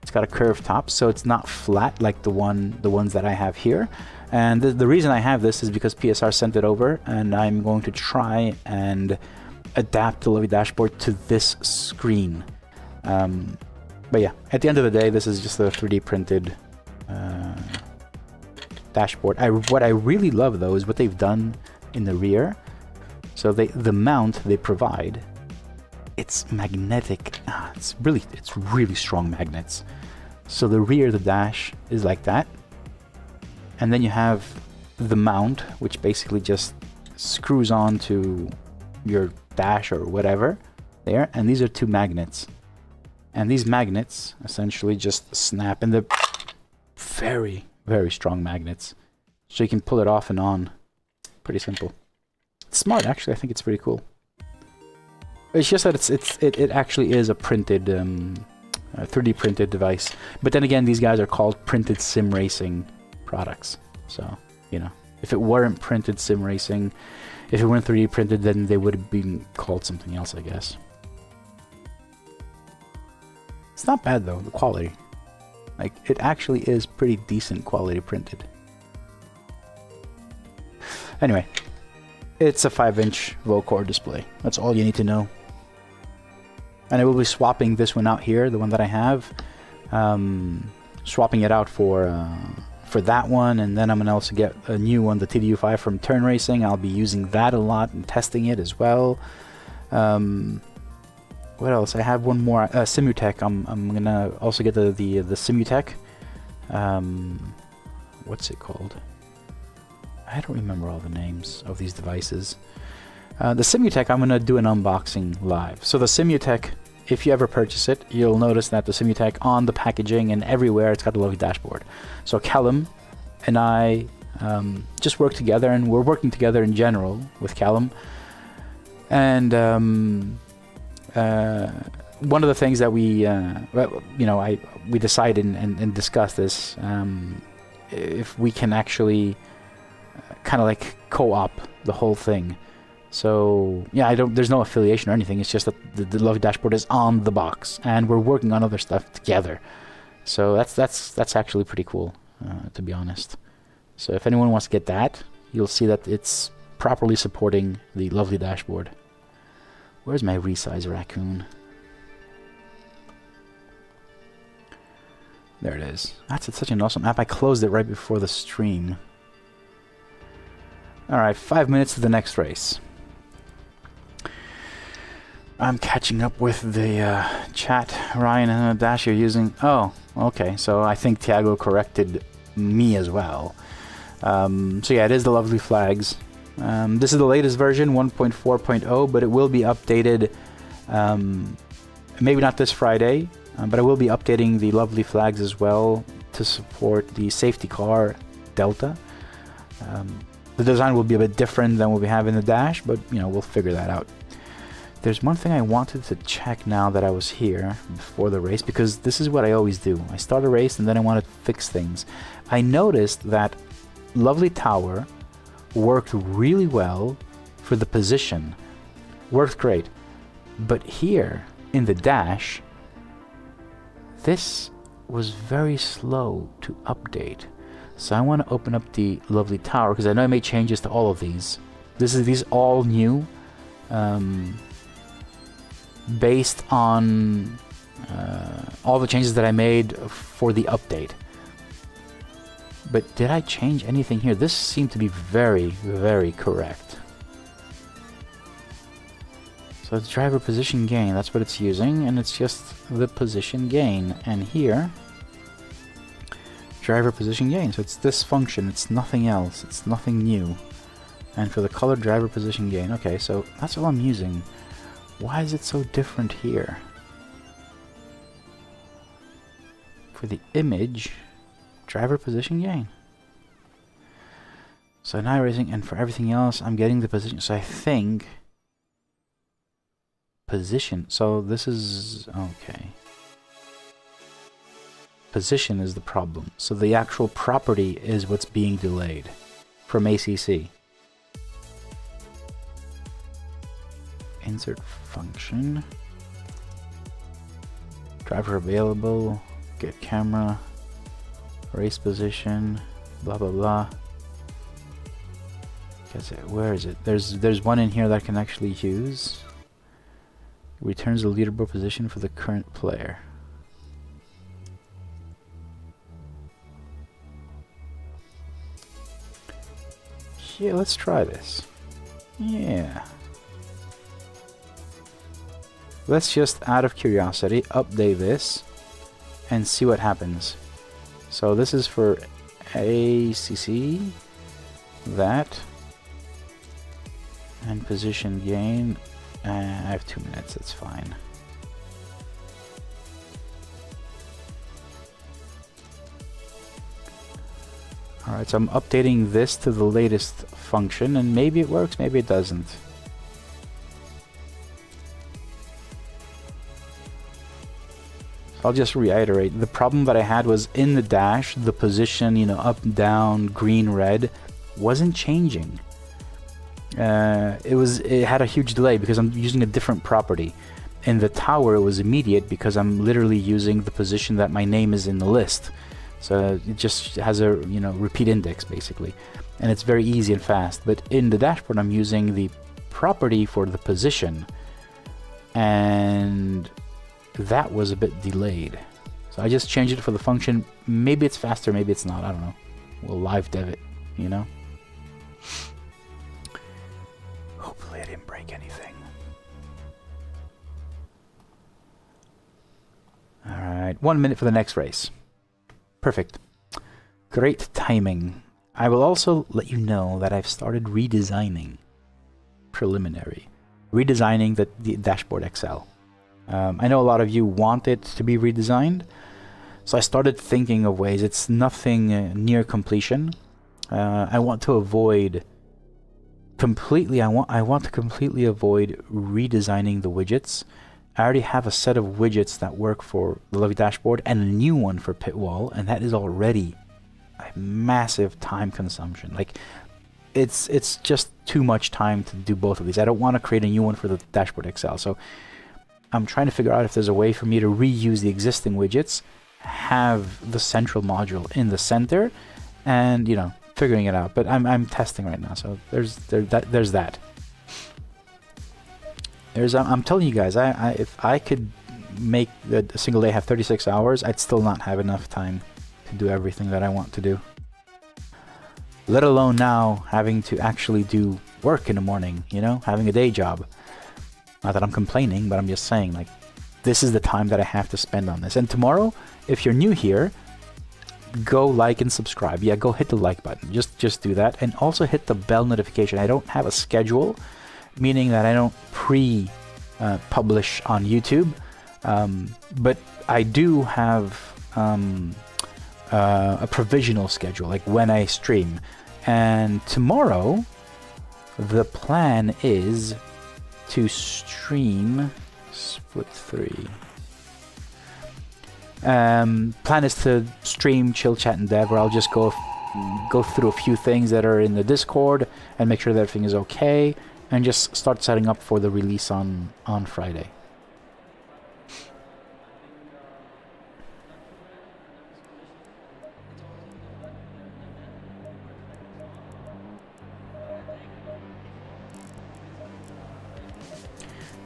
It's got a curved top, so it's not flat like the ones that I have here. And the reason I have this is because PSR sent it over, and I'm going to try and adapt the Lovely dashboard to this screen. But yeah, at the end of the day, this is just a 3D printed dashboard. What I really love though is what they've done in the rear. So the mount they provide, it's magnetic. It's really strong magnets. So the rear of the dash is like that, and then you have the mount, which basically just screws on to your dash or whatever there, and these are 2 magnets, and these magnets essentially just snap, and they're very, very strong magnets, so you can pull it off and on. Pretty simple. It's smart, actually. I think it's pretty cool. It's just that it actually is a printed 3D printed device, but then again, these guys are called Printed Sim Racing products, so if it weren't Printed Sim Racing, if it weren't 3D printed, then they would have been called something else, I guess. It's not bad though, the quality. Like, it actually is pretty decent quality printed. Anyway, it's a 5-inch Vocore display. That's all you need to know. And I will be swapping this one out here, the one that I have, swapping it out for that one, and then I'm gonna also get a new one, the TDU5 from Turn Racing. I'll be using that a lot and testing it as well. What else? I have one more, Simutech. I'm gonna also get the Simutech. What's it called? I don't remember all the names of these devices. The Simutech, I'm gonna do an unboxing live. So the Simutech, if you ever purchase it, you'll notice that the Simutech on the packaging and everywhere, it's got a lovely dashboard. So Callum and I just work together, and we're working together in general with Callum. And one of the things that we decided and discussed this, if we can actually kind of like co-op the whole thing. So yeah, there's no affiliation or anything. It's just that the lovely dashboard is on the box, and we're working on other stuff together. So that's actually pretty cool, to be honest. So if anyone wants to get that, you'll see that it's properly supporting the lovely dashboard. Where's my resize raccoon? There it is. That's such an awesome app. I closed it right before the stream. Alright, 5 minutes to the next race. I'm catching up with the chat. Ryan and Dash, you're using... Oh, okay. So I think Thiago corrected me as well. So yeah, it is the lovely flags. This is the latest version, 1.4.0, but it will be updated, maybe not this Friday, but I will be updating the lovely flags as well to support the safety car Delta. The design will be a bit different than what we have in the dash, but we'll figure that out. There's one thing I wanted to check now that I was here before the race, because this is what I always do. I start a race and then I want to fix things. I noticed that Lovely Tower worked really well for the position. Worked great. But here in the dash, this was very slow to update. So I want to open up the Lovely Tower, because I know I made changes to all of these. These all new, based on all the changes that I made for the update. But did I change anything here? This seemed to be very, very correct. So So it's driver position gain, that's what it's using, and it's just the position gain. And here, driver position gain, so it's this function, it's nothing else, it's nothing new. And for the color, driver position gain. Okay, so that's all I'm using. Why is it so different here? For the image, driver position gain. So now erasing, and for everything else, I'm getting the position. So I think position. So this is okay. Position is the problem. So the actual property is what's being delayed from ACC. Insert function. Driver available. Get camera. Race position. Blah blah blah. Where is it? There's one in here that I can actually use. Returns the leaderboard position for the current player. Yeah, let's try this. Yeah. Let's just, out of curiosity, update this and see what happens. So this is for ACC. That. And position gain. I have 2 minutes, that's fine. Alright, so I'm updating this to the latest function, and maybe it works, maybe it doesn't. I'll just reiterate, the problem that I had was in the dash, the position, you know, up, down, green, red, wasn't changing. It had a huge delay because I'm using a different property. In the tower, it was immediate because I'm literally using the position that my name is in the list. So it just has a, you know, repeat index basically, and it's very easy and fast. But in the dashboard, I'm using the property for the position, and that was a bit delayed. So I just changed it for the function. Maybe it's faster, maybe it's not. I don't know. We'll live dev it, you know. Hopefully I didn't break anything. Alright, 1 minute for the next race. Perfect. Great timing. I will also let you know that I've started redesigning. Preliminary. Redesigning the dashboard XL. I know a lot of you want it to be redesigned, so I started thinking of ways. It's nothing near completion. I want to avoid completely. I want to completely avoid redesigning the widgets. I already have a set of widgets that work for the Lovely dashboard and a new one for pitwall, and that is already a massive time consumption. Like, it's just too much time to do both of these. I don't want to create a new one for the dashboard XL, so I'm trying to figure out if there's a way for me to reuse the existing widgets, have the central module in the center, and, you know, figuring it out. But I'm testing right now, so there's that. I'm telling you guys, if I could make a single day have 36 hours, I'd still not have enough time to do everything that I want to do. Let alone now having to actually do work in the morning, you know, having a day job. Not that I'm complaining, but I'm just saying, like, this is the time that I have to spend on this. And tomorrow, if you're new here, go like and subscribe. Yeah, go hit the like button. Just do that. And also hit the bell notification. I don't have a schedule, meaning that I don't publish on YouTube, but I do have a provisional schedule, like when I stream. And tomorrow, the plan is to stream split 3. Plan is to stream Chill Chat and Dev, where I'll just go through a few things that are in the Discord and make sure that everything is okay, and just start setting up for the release on Friday.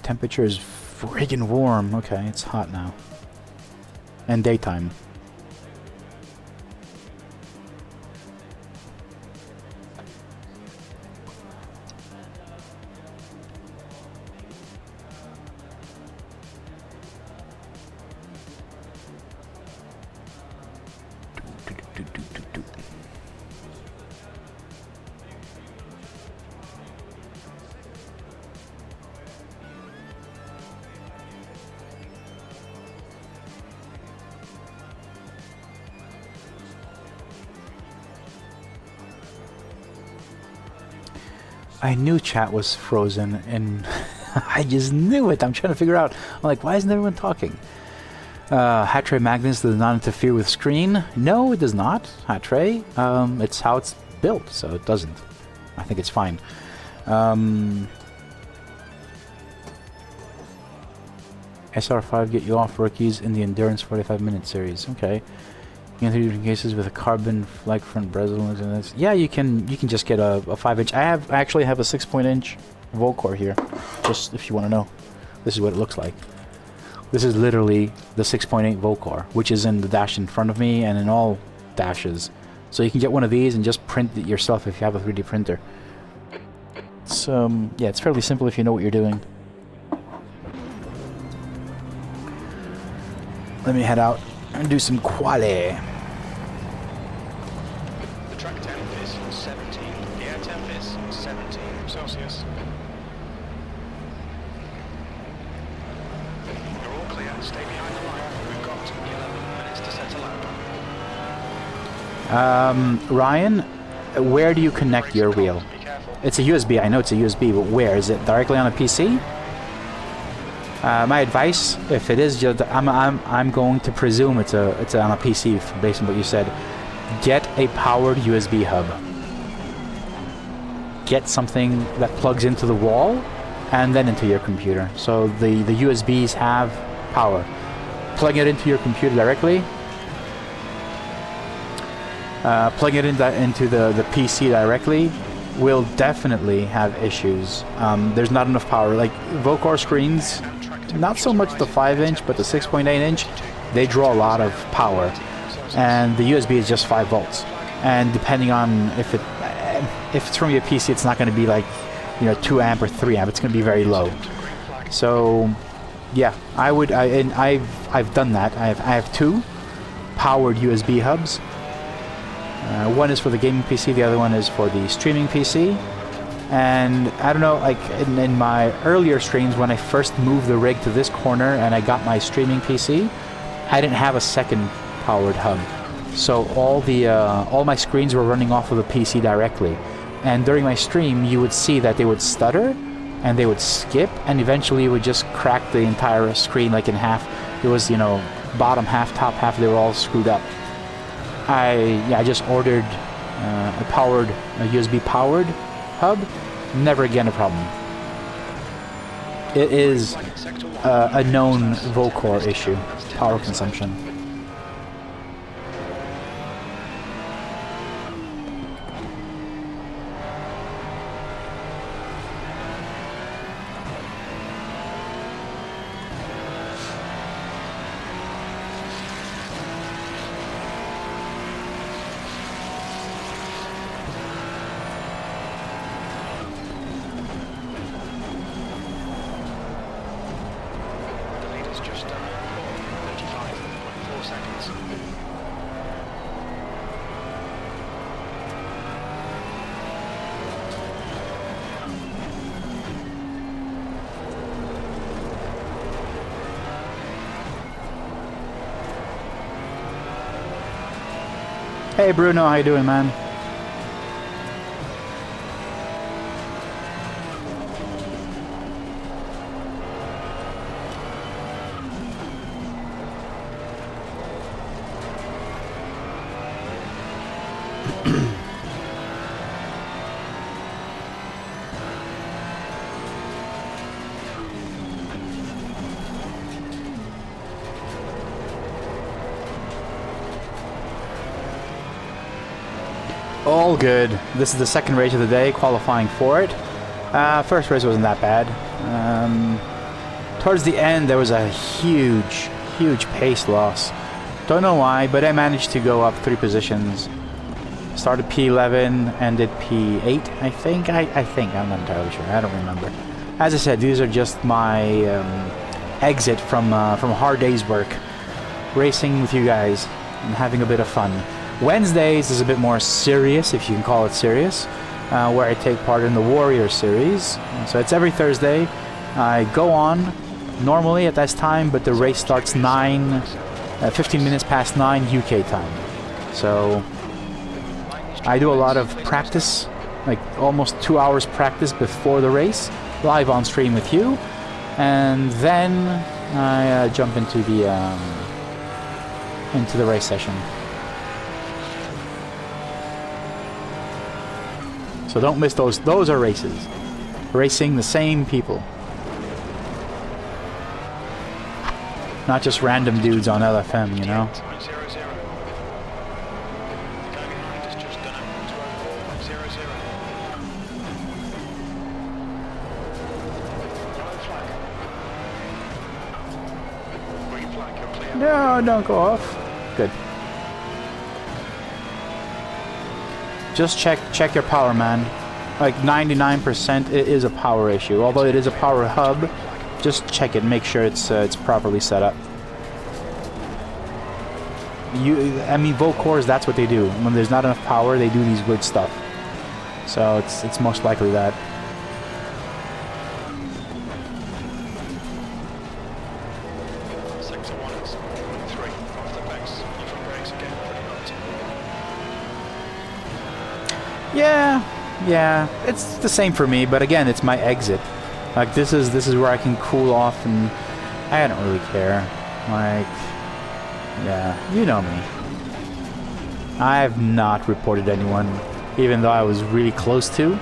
Temperature is friggin' warm. Okay, it's hot now. And daytime. I knew chat was frozen, and I just knew it. I'm trying to figure out. I'm like, why isn't everyone talking? Hat tray magnets does not interfere with screen. No, it does not. Hat tray. It's how it's built, so it doesn't. I think it's fine. SR5 get you off rookies in the Endurance 45-minute series. Okay. You can do different cases with a carbon flag front bezel and this. Yeah, you can just get a 5-inch. I actually have a 6-point-inch Volcore here, just if you want to know. This is what it looks like. This is literally the 6.8 Volcore, which is in the dash in front of me and in all dashes. So you can get one of these and just print it yourself if you have a 3D printer. It's yeah, it's fairly simple if you know what you're doing. Let me head out and do some quali. The track temp is 17. The air temp is 17 Celsius. You're all clear. Stay behind the line. We've got 11 minutes to settle out. Ryan, where do you connect your wheel? Be careful. It's a USB. I know it's a USB, but where? Is it directly on a PC? My advice, if it is, just I'm going to presume it's on a PC based on what you said. Get a powered USB hub. Get something that plugs into the wall and then into your computer. So the USBs have power. Plug it into your computer directly. Plug it into the PC directly will definitely have issues. There's not enough power. Like Volcore screens, not so much the 5-inch, but the 6.8-inch, they draw a lot of power. And the USB is just 5 volts. And depending on if it's from your PC, it's not going to be like, 2 amp or 3 amp. It's going to be very low. So, yeah, I've done that. I have 2 powered USB hubs. One is for the gaming PC, the other one is for the streaming PC. And I don't know, like in my earlier streams when I first moved the rig to this corner and I got my streaming PC, I didn't have a second powered hub. So all my screens were running off of the PC directly. And during my stream, you would see that they would stutter and they would skip, and eventually it would just crack the entire screen like in half. It was, bottom half, top half, they were all screwed up. I just ordered a USB powered hub. Never again a problem. It is a known Volcore issue, power consumption. Just 35.4 seconds. Hey Bruno, how you doing, man? All good. This is the second race of the day, qualifying for it. First race wasn't that bad. Towards the end, there was a huge pace loss. Don't know why, but I managed to go up 3 positions. Started P11, ended P8, I think. I think, I'm not entirely sure. I don't remember. As I said, these are just my exit from a hard day's work. Racing with you guys and having a bit of fun. Wednesdays is a bit more serious, if you can call it serious, where I take part in the Warrior Series. So it's every Thursday. I go on normally at this time, but the race starts 15 minutes past 9 UK time. So I do a lot of practice like almost 2 hours practice before the race, live on stream with you, and then I jump into the race session. So don't miss those. Those are races. Racing the same people. Not just random dudes on LFM, you know? No, don't go off. Good. Just check your power, man. Like 99% it is a power issue. Although it is a power hub, just check it, make sure it's properly set up. I mean, Volt cores, that's what they do. When there's not enough power, they do these weird stuff. So it's most likely that. Sector 1 is 3 off the base. Your front brakes again pretty hot. Yeah, it's the same for me, but again, it's my exit. Like this is where I can cool off, and I don't really care. Like, yeah, you know me. I've not reported anyone, even though I was really close to.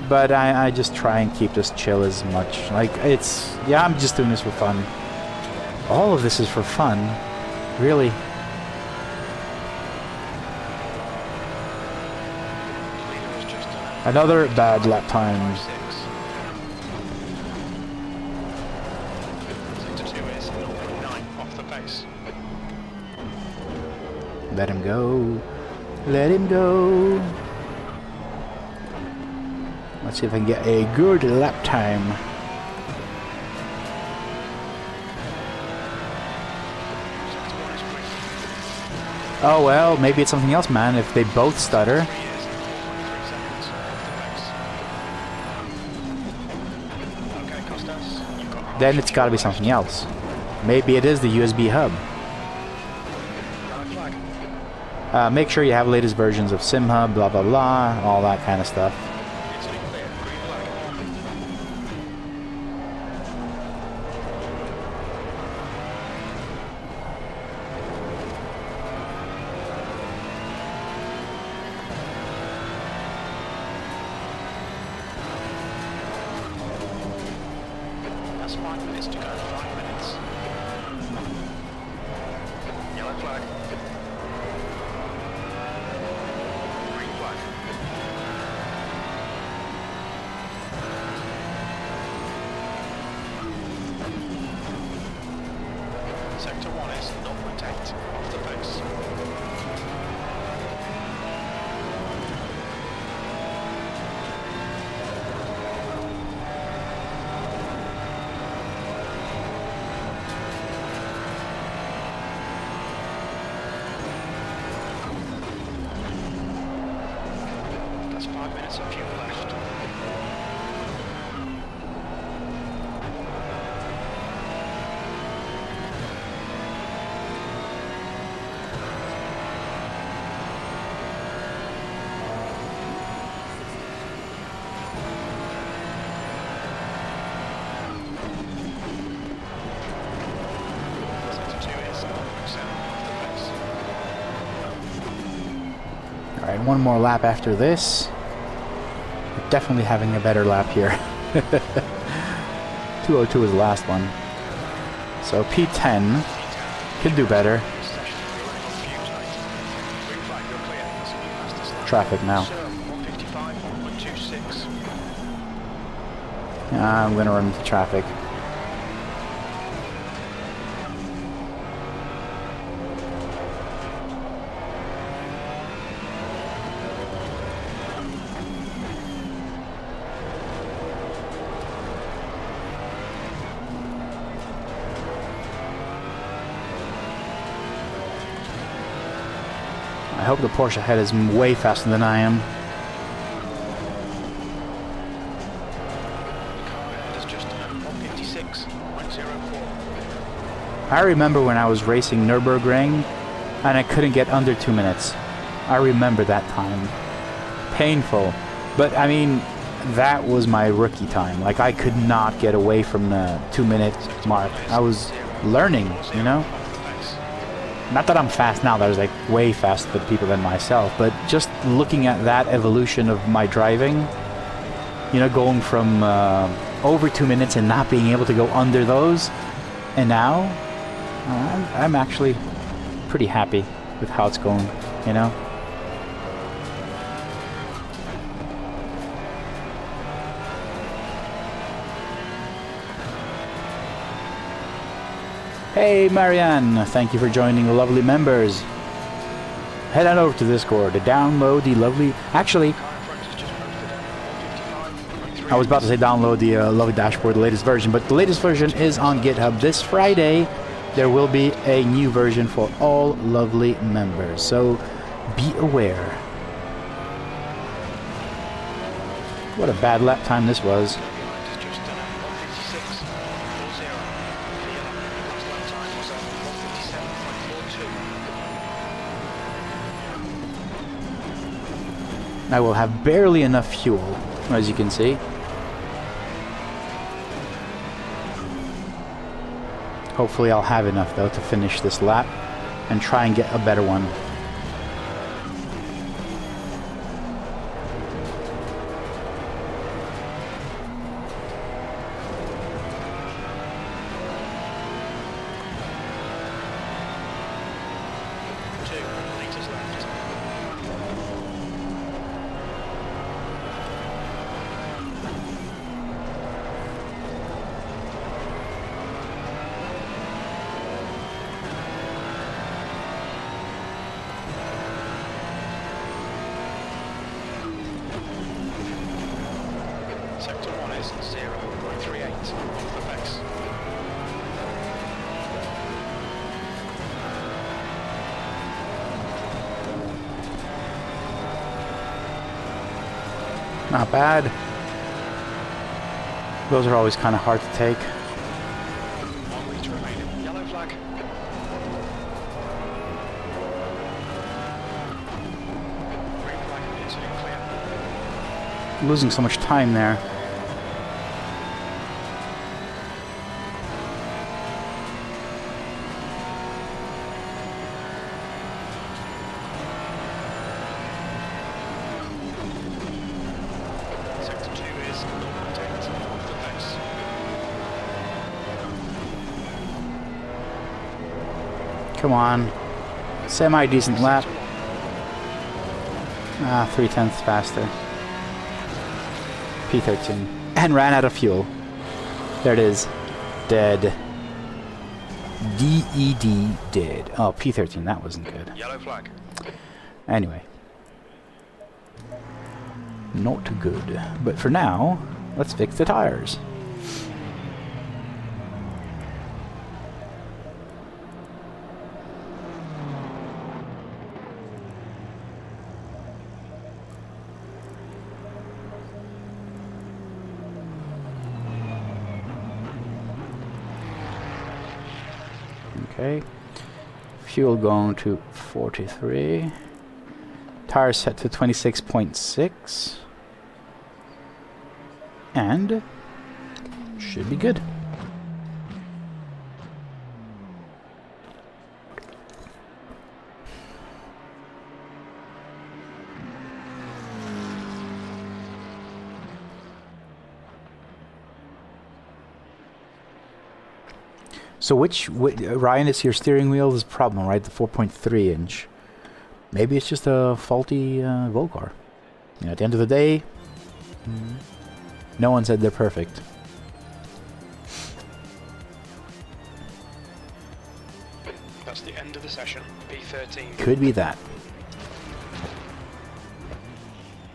But I just try and keep this chill as much. Like, it's, yeah, I'm just doing this for fun. All of this is for fun, really. Another bad lap time. Sector 2 is 9 off the base. Let him go. Let him go. Let's see if I can get a good lap time. Oh well, maybe it's something else, man, if they both stutter. Then it's gotta be something else. Maybe it is the USB hub. Make sure you have latest versions of SimHub, blah blah blah, all that kind of stuff. That's 5 minutes to go, 5 minutes. Yellow flag. Green flag. Sector 1 is 0.8 off the base. That's 5 minutes of fuel left. Sector 2 is 0.7 off the base. Alright, one more lap after this. We're definitely having a better lap here. 202 is the last one. So P10 could do better. Traffic now. I'm gonna run into traffic. I hope the Porsche ahead is way faster than I am. I remember when I was racing Nürburgring and I couldn't get under 2 minutes. I remember that time. Painful. But I mean, that was my rookie time. Like, I could not get away from the 2-minute mark. I was learning, you know? Not that I'm fast now, that was like way faster than people than myself, but just looking at that evolution of my driving, you know, going from over 2 minutes and not being able to go under those, and now I'm actually pretty happy with how it's going, you know? Hey Marianne, thank you for joining the lovely members. Head on over to Discord to download the lovely... Actually, I was about to say download the lovely dashboard, the latest version, but the latest version is on GitHub. This Friday, there will be a new version for all lovely members, so be aware. What a bad lap time this was. I will have barely enough fuel, as you can see. Hopefully I'll have enough, though, to finish this lap and try and get a better one. Not bad. Those are always kind of hard to take. 1 litre remaining. Yellow flag. Green flag. Incident clear. Losing so much time there. Come on. Semi-decent lap. 3/10 faster. P13. And ran out of fuel. There it is. Dead. DED dead. Oh, P13, that wasn't good. Yellow flag. Anyway. Not good. But for now, let's fix the tires. Okay, fuel going to 43, tires set to 26.6, and should be good. So Ryan, is your steering wheel this problem, right? The 4.3 inch. Maybe it's just a faulty Volcar. You know, at the end of the day, no one said they're perfect. That's the end of the session. P13. Could be that.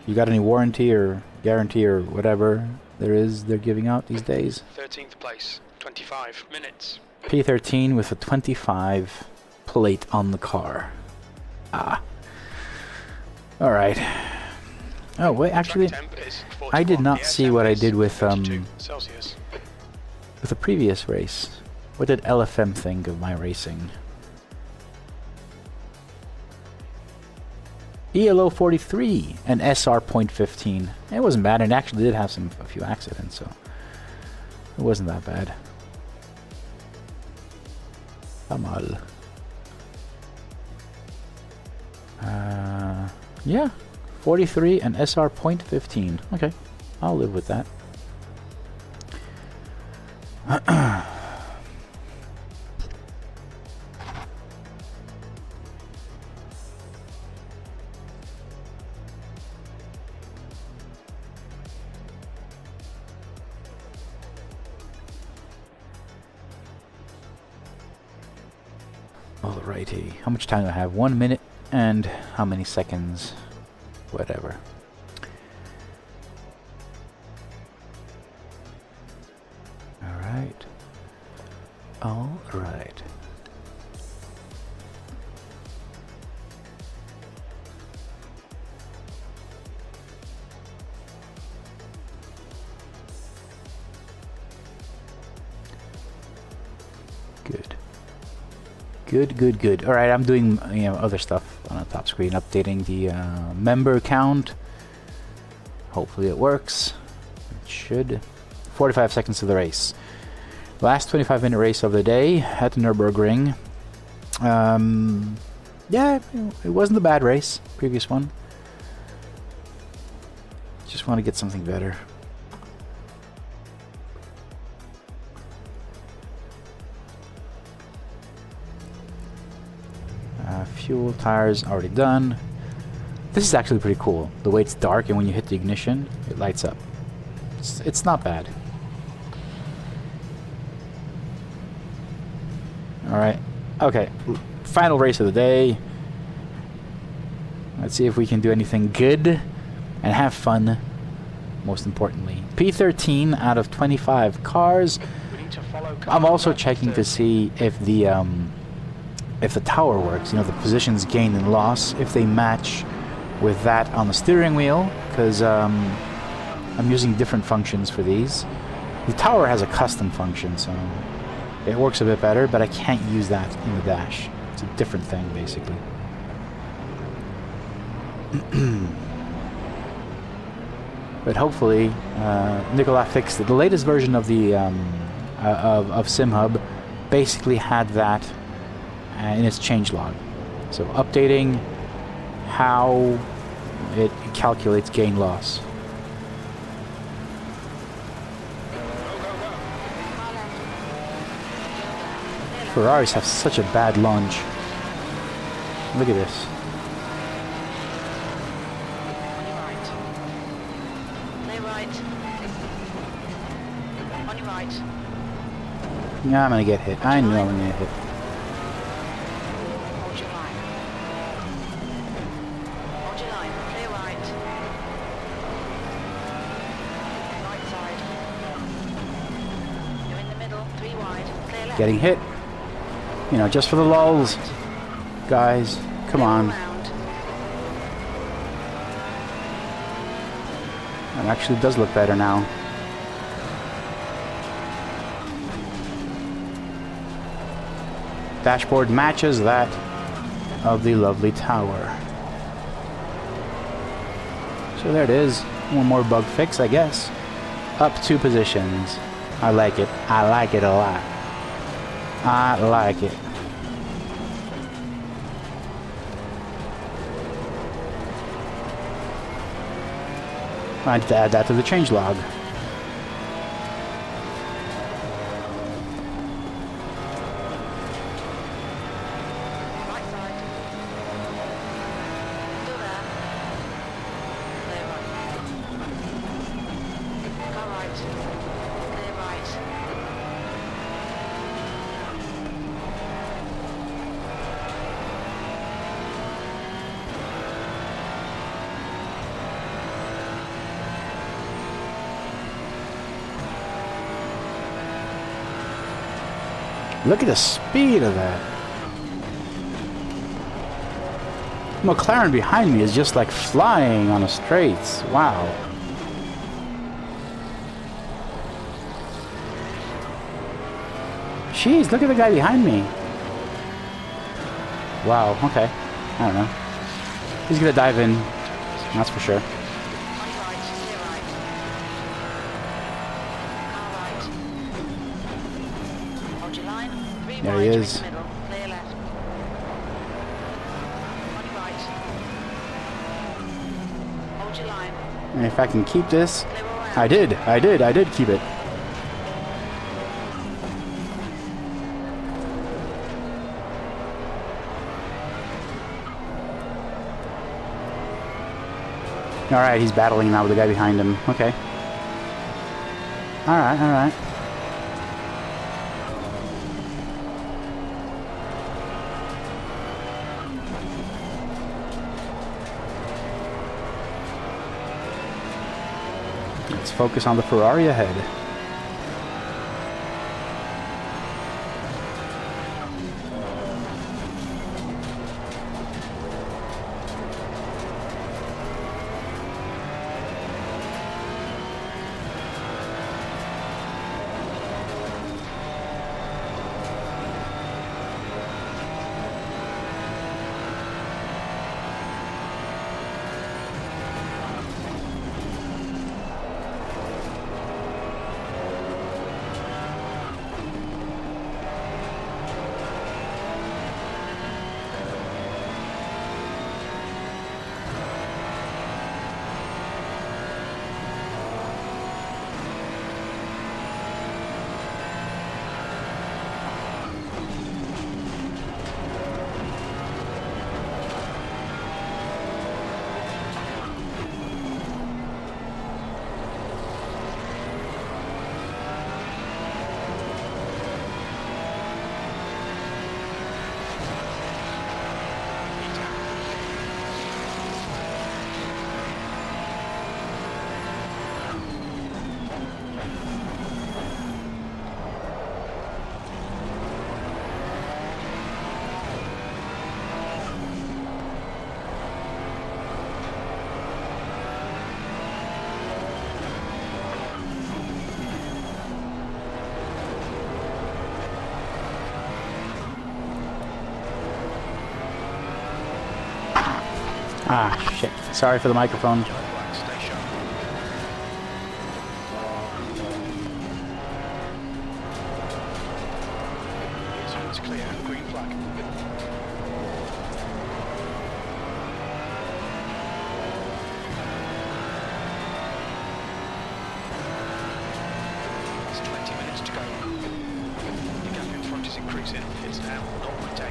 You got any warranty or guarantee or whatever they're giving out these days? 13th place. 25 minutes. P13 with a 25 plate on the car. Ah. Alright. Oh, wait, actually, I did not see what I did with the previous race. What did LFM think of my racing? ELO 43 and SR .15. It wasn't bad. It actually did have a few accidents, so it wasn't that bad. Amal. Yeah, 43 and SR .15. Okay, I'll live with that. Alrighty, how much time do I have? 1 minute and how many seconds? Whatever. Alright. Alright. Good. Good. All right, I'm doing other stuff on the top screen, updating the member count. Hopefully it works. It should. 45 seconds to the race. Last 25-minute race of the day at the Nürburgring. Yeah, it wasn't a bad race. Previous one. Just want to get something better. Fuel, tires, already done. This is actually pretty cool. The way it's dark and when you hit the ignition, it lights up. It's not bad. Alright. Okay. Final race of the day. Let's see if we can do anything good and have fun, most importantly. P13 out of 25 cars. We need to follow car I'm also number checking to 30. see if the tower works, the positions gained and lost, if they match with that on the steering wheel, because I'm using different functions for these. The tower has a custom function, so it works a bit better, but I can't use that in the dash. It's a different thing, basically. But hopefully, Nicolas fixed it. The latest version of the of SimHub basically had that in its changelog. So updating how it calculates gain loss. Ferraris have such a bad launch. Look at this. On your right. Yeah, I'm gonna get hit. I know I'm gonna get hit. Hold your line. Hold your line. Clear right. Right side. You're in the middle. 3 wide. Clear left. Getting hit. Just for the lulz. Guys, come on. It actually does look better now. Dashboard matches that of the lovely tower. So there it is. One more bug fix, I guess. Up 2 positions. I like it. I like it a lot. I like it. I need to add that to the changelog. Right side. Still there. Clear right. Car right. Clear right. Look at the speed of that. McLaren behind me is just like flying on the straights. Wow. Jeez, look at the guy behind me. Wow, okay. I don't know. He's gonna dive in, that's for sure. On your right, clear right. Car right. Hold your line. Three There wide, he you're in is. the middle. Clear left. On your right. Hold your line. And if I can keep this, Clear all round. I did keep it. Alright, he's battling now with the guy behind him. Okay. Alright, alright. Let's focus on the Ferrari ahead. Ah, shit. Sorry for the microphone. Black, stay sharp. It's clear, green flag. It's 20 minutes to go. The gap in front is increasing. It's now 0.8.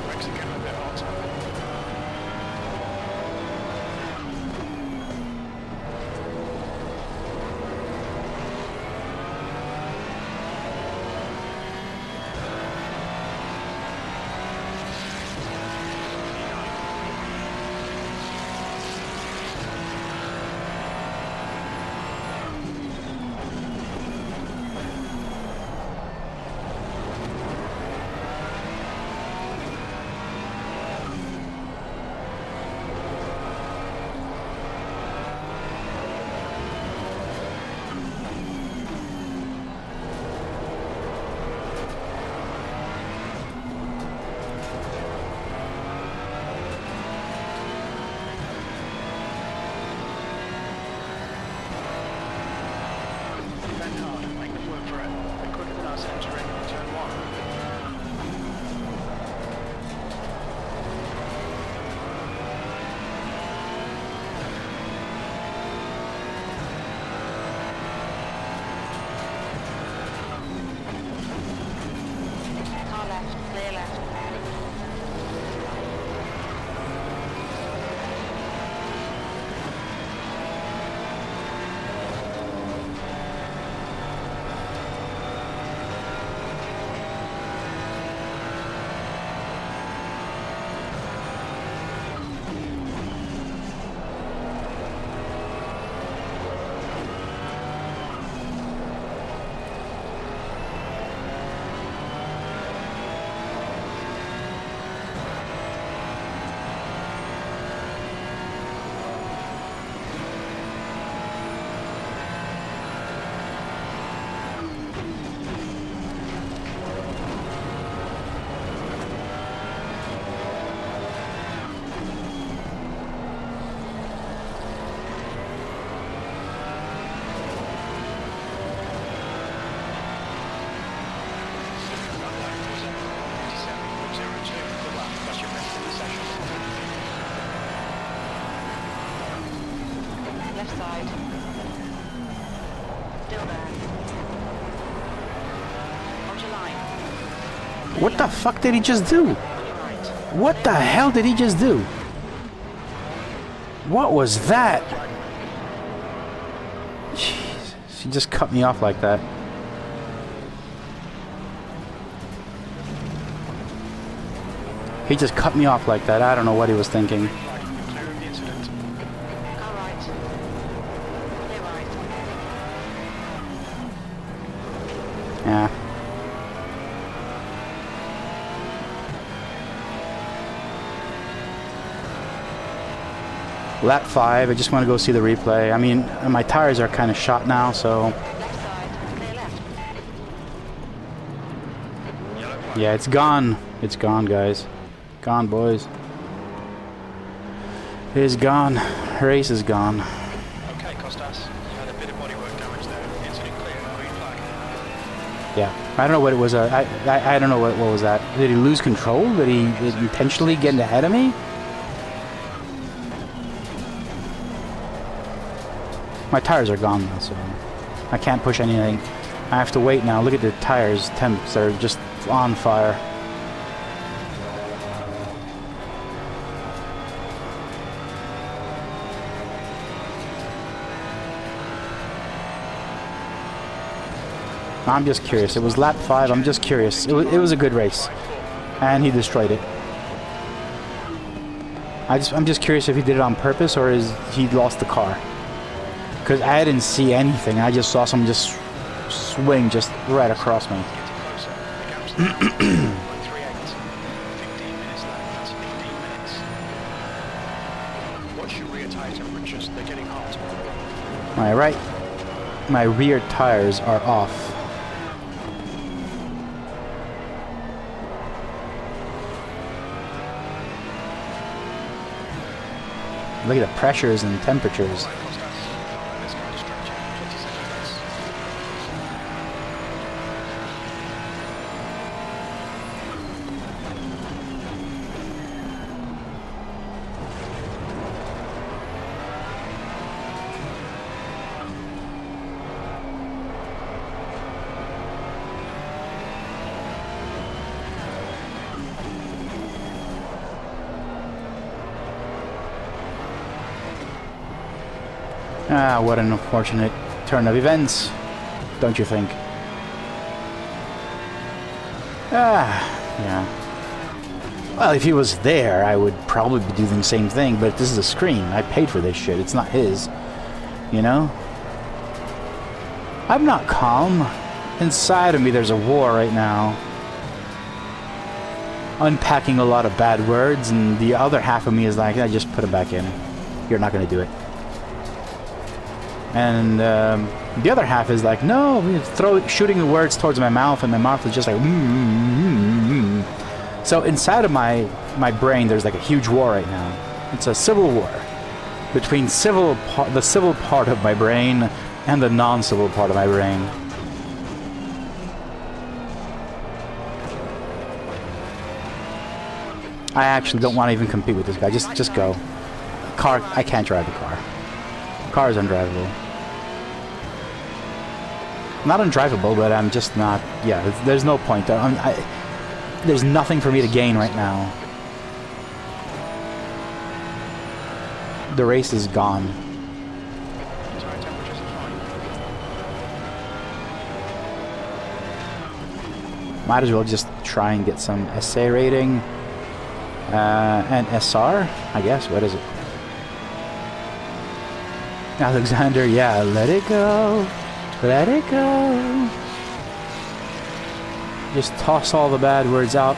Brakes are getting a bit hot. Bend hard, make them work for it. They're quicker than us entering turn 1. Car left, clear left. left side. Still there. Hold your line. What the fuck did he just do? On your right. What the hell did he just do? What was that? Jesus, he just cut me off like that. He just cut me off like that. I don't know what he was thinking. Clear of the incident. All right. Clear right. Yeah. Lap 5, I just want to go see the replay. I mean, my tires are kind of shot now, so... Left side. Clear left. Yellow flag. Yeah, it's gone. It's gone, guys. Gone, boys. It's gone. Race is gone. Okay, Costas. You had a bit of bodywork damage there. Incident clear. Green flag. Yeah. I don't know what it was. I don't know what was that. Did he lose control? Did he intentionally get ahead of me? My tires are gone now, so I can't push anything. I have to wait now. Look at the tires temps. They're just on fire. I'm just curious. It was lap 5. I'm just curious. It was a good race, and he destroyed it. I'm just curious if he did it on purpose or is he lost the car. Because I didn't see anything. I just saw someone just swing just right across me. Getting closer. The gap's now 138. 15 minutes left. That's 15 minutes. Watch your rear tire temperatures. They're getting hot. My rear tires are off. Look at the pressures and temperatures. Right, Costas. Let's go to structure. 20 seconds less. Ah, what an unfortunate turn of events, don't you think? Ah, yeah. Well, if he was there, I would probably be doing the same thing, but this is a screen. I paid for this shit. It's not his. You know? I'm not calm. Inside of me, there's a war right now. Unpacking a lot of bad words, and the other half of me is like, I just put it back in. You're not going to do it. And the other half is like, no, shooting the words towards my mouth, and my mouth is just like, So inside of my brain, there's like a huge war right now. It's a civil war between the civil part of my brain and the non-civil part of my brain. I actually don't want to even compete with this guy. Just go. Car, I can't drive the car. Car is undrivable. Not undrivable, but I'm just not... Yeah, there's no point. There's nothing for me to gain right now. The race is gone. Tire temperatures are fine. Might as well just try and get some SA rating. And SR, I guess. What is it? Alexander, yeah, let it go. Let it go. Just toss all the bad words out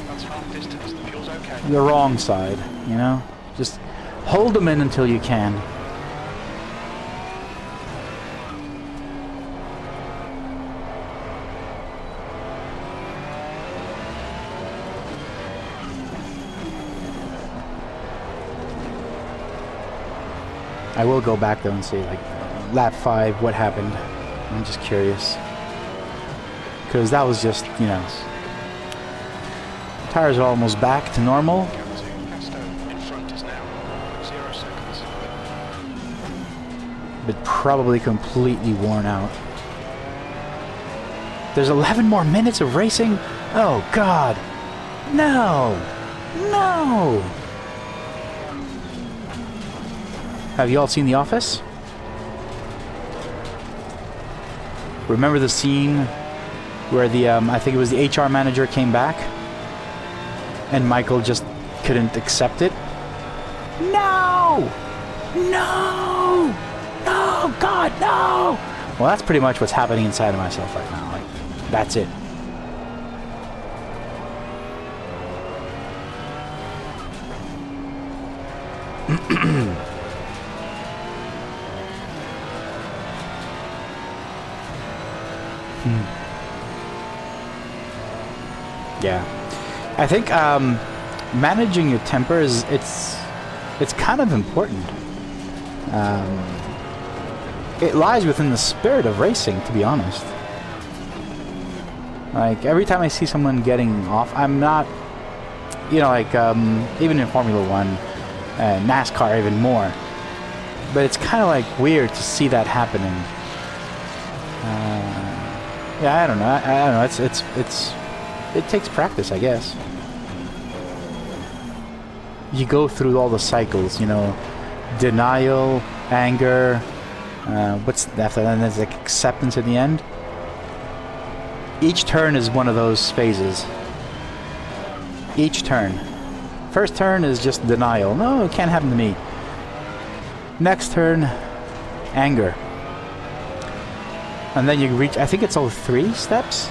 That's half distance. The fuel's okay. the wrong side, you know? Just hold them in until you can. I will go back though and see, like, lap 5, what happened. I'm just curious. Because that was just, you know... Tires are almost back to normal. Captain Pasto in front is now 0 seconds. but probably completely worn out. There's 11 more minutes of racing? Oh God. No. No. Have you all seen The Office? Remember the scene where the, I think it was the HR manager came back and Michael just couldn't accept it? No! No! No! God, no! Well, that's pretty much what's happening inside of myself right now. Like, that's it. Yeah, I think managing your temper is it's kind of important. It lies within the spirit of racing, to be honest. Like every time I see someone getting off, I'm not, you know, like even in Formula One, NASCAR even more. But it's kind of like weird to see that happening. Yeah, I don't know. I don't know. It takes practice, I guess. You go through all the cycles, you know, denial, anger. What's after that? There's like acceptance at the end. Each turn is one of those phases. Each turn. First turn is just denial. No, it can't happen to me. Next turn, anger. And then you reach, I think it's all 3 steps.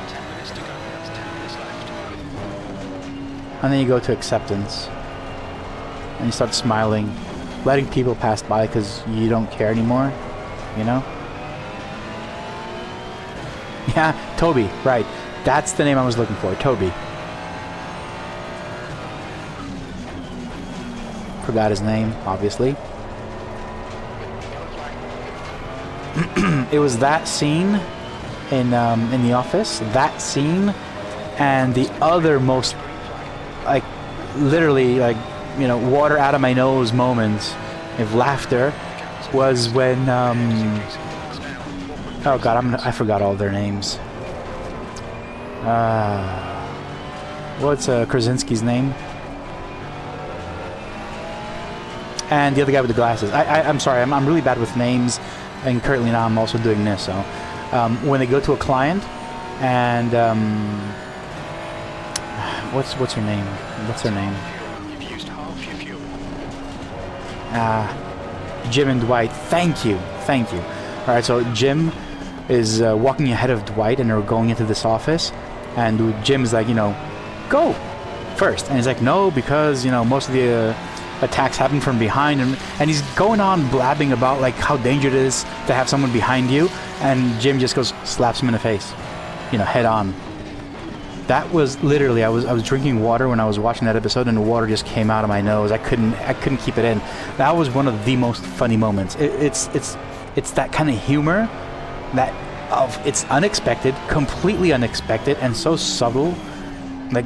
10 minutes to go. That's 10 minutes left. And then you go to acceptance. And you start smiling, letting people pass by because you don't care anymore, you know? Yeah, Toby, right. That's the name I was looking for, Toby. Forgot his name, obviously. It was that scene in The Office, that scene, and the other most, like, literally, like, you know, water out of my nose moments of laughter was when, oh God, I forgot all their names. What's Krasinski's name? And the other guy with the glasses. I'm sorry, I'm really bad with names, and currently now I'm also doing this. So when they go to a client, and what's her name? What's her name? You've used half your fuel. Jim and Dwight. Thank you. All right, so Jim is walking ahead of Dwight, and they're going into this office, and Jim's like, you know, go first, and he's like, no, because you know most of the attacks happen from behind, and he's going on blabbing about like how dangerous it is to have someone behind you, and Jim just goes, slaps him in the face, you know, head on. That was literally, I was drinking water when I was watching that episode, and the water just came out of my nose. I couldn't keep it in. That was one of the most funny moments. It's that kind of humor that it's unexpected, completely unexpected, and so subtle. Like,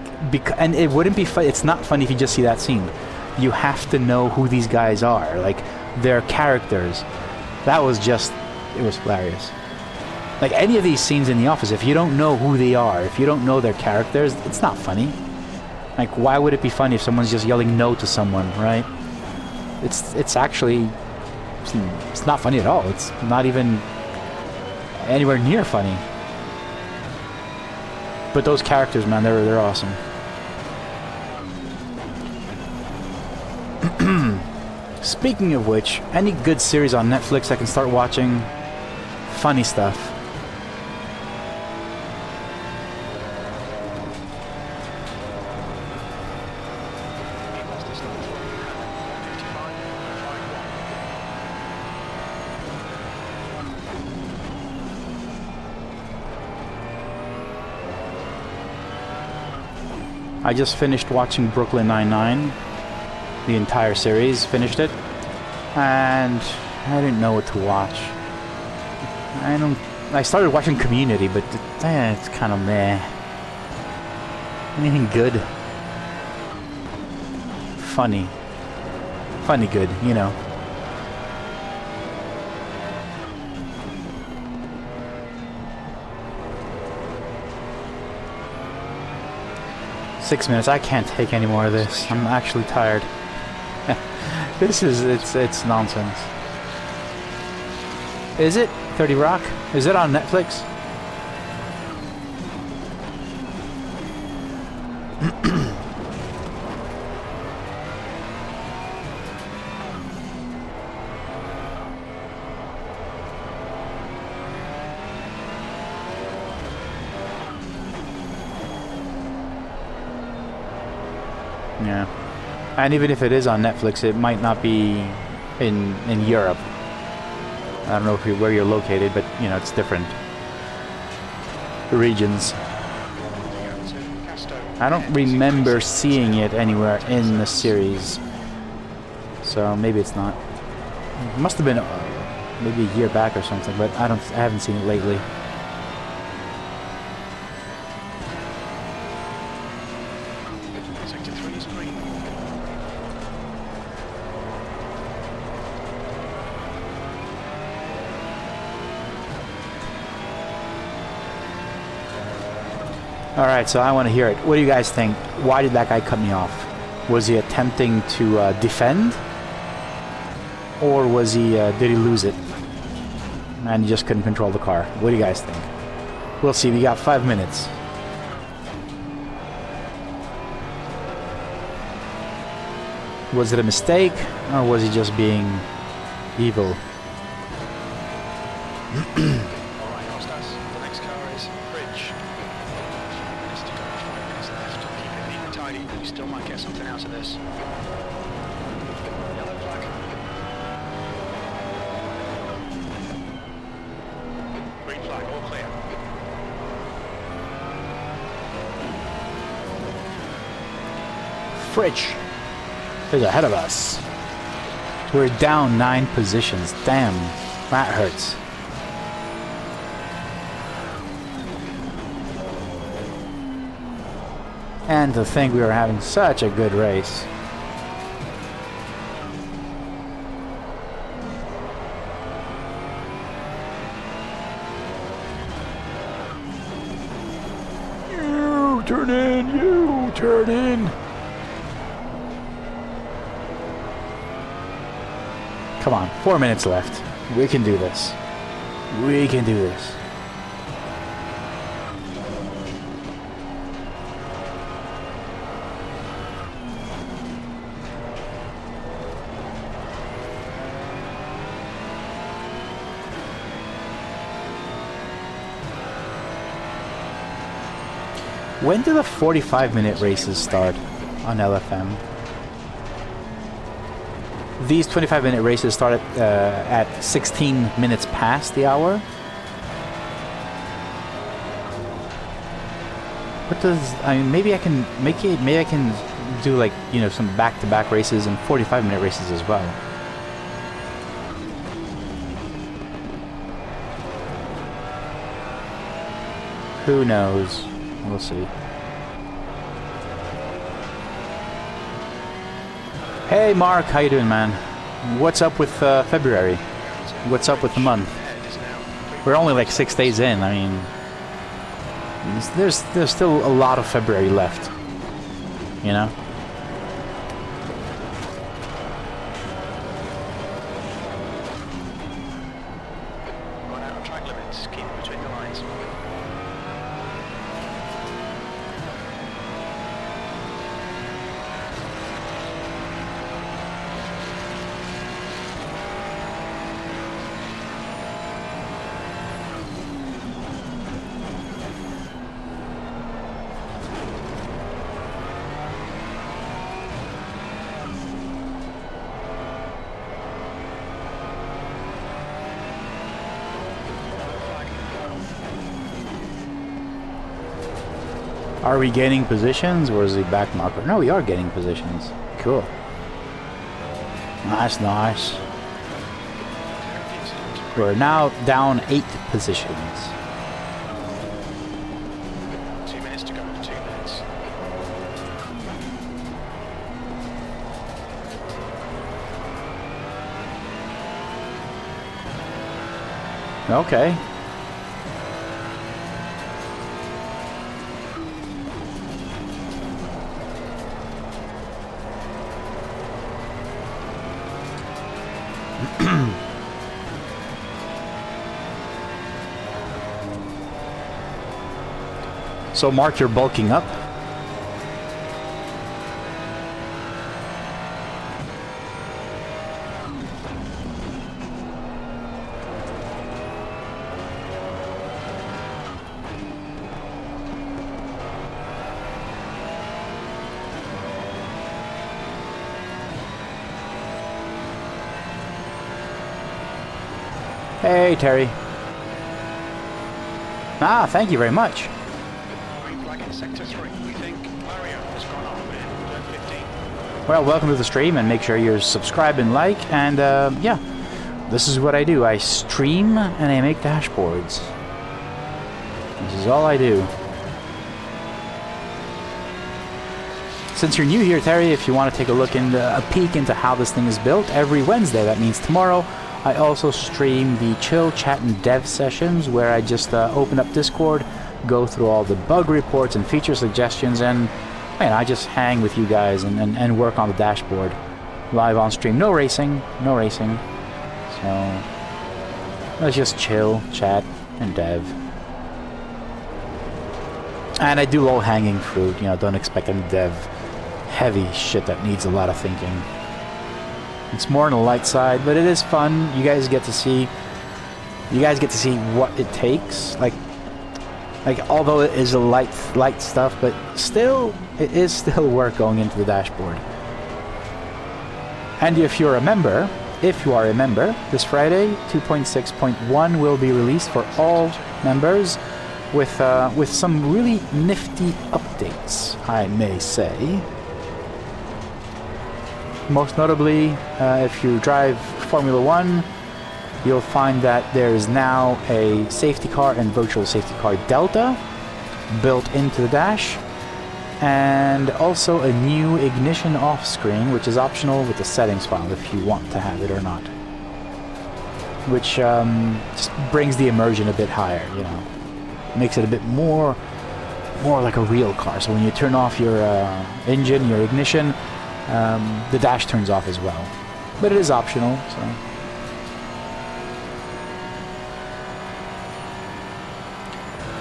and it wouldn't be fun. It's not funny if you just see that scene. You have to know who these guys are, like their characters. That was just, it was hilarious. Like any of these scenes in The Office, if you don't know who they are, if you don't know their characters, it's not funny. Like, why would it be funny if someone's just yelling no to someone, right? It's actually, it's not funny at all. It's not even anywhere near funny. But those characters, man, they're awesome. Speaking of which, any good series on Netflix I can start watching? Funny stuff. I just finished watching Brooklyn Nine-Nine. The entire series, finished it, and I didn't know what to watch. I started watching Community, but it's kind of meh. Anything good? Funny good, you know. 6 minutes. I can't take any more of this. I'm actually tired. This is, it's nonsense. Is it 30 Rock? Is it on Netflix? Yeah. And even if it is on Netflix, it might not be in Europe. I don't know if where you're located, but you know, it's different regions. I don't remember seeing it anywhere in the series, so maybe it's not. It must have been maybe a year back or something, but I haven't seen it lately. Sector 3 is green. Alright, so I want to hear it. What do you guys think? Why did that guy cut me off? Was he attempting to defend? Or was he, did he lose it? And he just couldn't control the car. What do you guys think? We'll see. We got 5 minutes. Was it a mistake? Or was he just being evil? Alright, Costas. The next car is Bridge. Minutes to go, 5 minutes left. Keep it neat and tidy. You still might get something out of this. Yellow flag. Green flag, all clear. Fridge is ahead of us. We're down 9 positions. Damn, that hurts. And to think we were having such a good race. You turn in, you turn in. Come on, 4 minutes left. We can do this. We can do this. When do the 45-minute races start on LFM? These 25-minute races start at 16 minutes past the hour. What does I mean? Maybe I can make it. Maybe I can do like some back-to-back races and 45-minute races as well. Who knows? We'll see. Hey Mark, how you doing, man? What's up with February? What's up with the month? We're only like 6 days in. I mean, there's still a lot of February left. You know? Run out of track limits. Keep it between the lines. Are we gaining positions, or is the back marker? No, we are gaining positions. Cool. Nice, nice. We're now down 8 positions. 2 minutes to go. 2 minutes. Okay. So Mark, you're bulking up. Hey, Terry. Ah, thank you very much. Green flag in sector 3. We think Mario has gone on in 15. Well, welcome to the stream, and make sure you're subscribed and like. And yeah, this is what I do. I stream and I make dashboards. This is all I do. Since you're new here, Terry, if you want to take a look and a peek into how this thing is built, every Wednesday, that means tomorrow, I also stream the chill, chat, and dev sessions where I just open up Discord, go through all the bug reports and feature suggestions, and man, I just hang with you guys and work on the dashboard live on stream. No racing, no racing. So let's just chill, chat, and dev. And I do low-hanging fruit. You know, don't expect any dev heavy shit that needs a lot of thinking. It's more on the light side, but it is fun. You guys get to see what it takes. Like although it is a light stuff, but still it is still work going into the dashboard. And if you are a member, this Friday 2.6.1 will be released for all members with some really nifty updates, I may say. Most notably, if you drive Formula 1, you'll find that there is now a safety car and virtual safety car delta built into the dash, and also a new ignition off screen, which is optional with the settings file if you want to have it or not. Which just brings the immersion a bit higher, you know. Makes it a bit more like a real car. So when you turn off your engine, your ignition, the dash turns off as well, but it is optional. So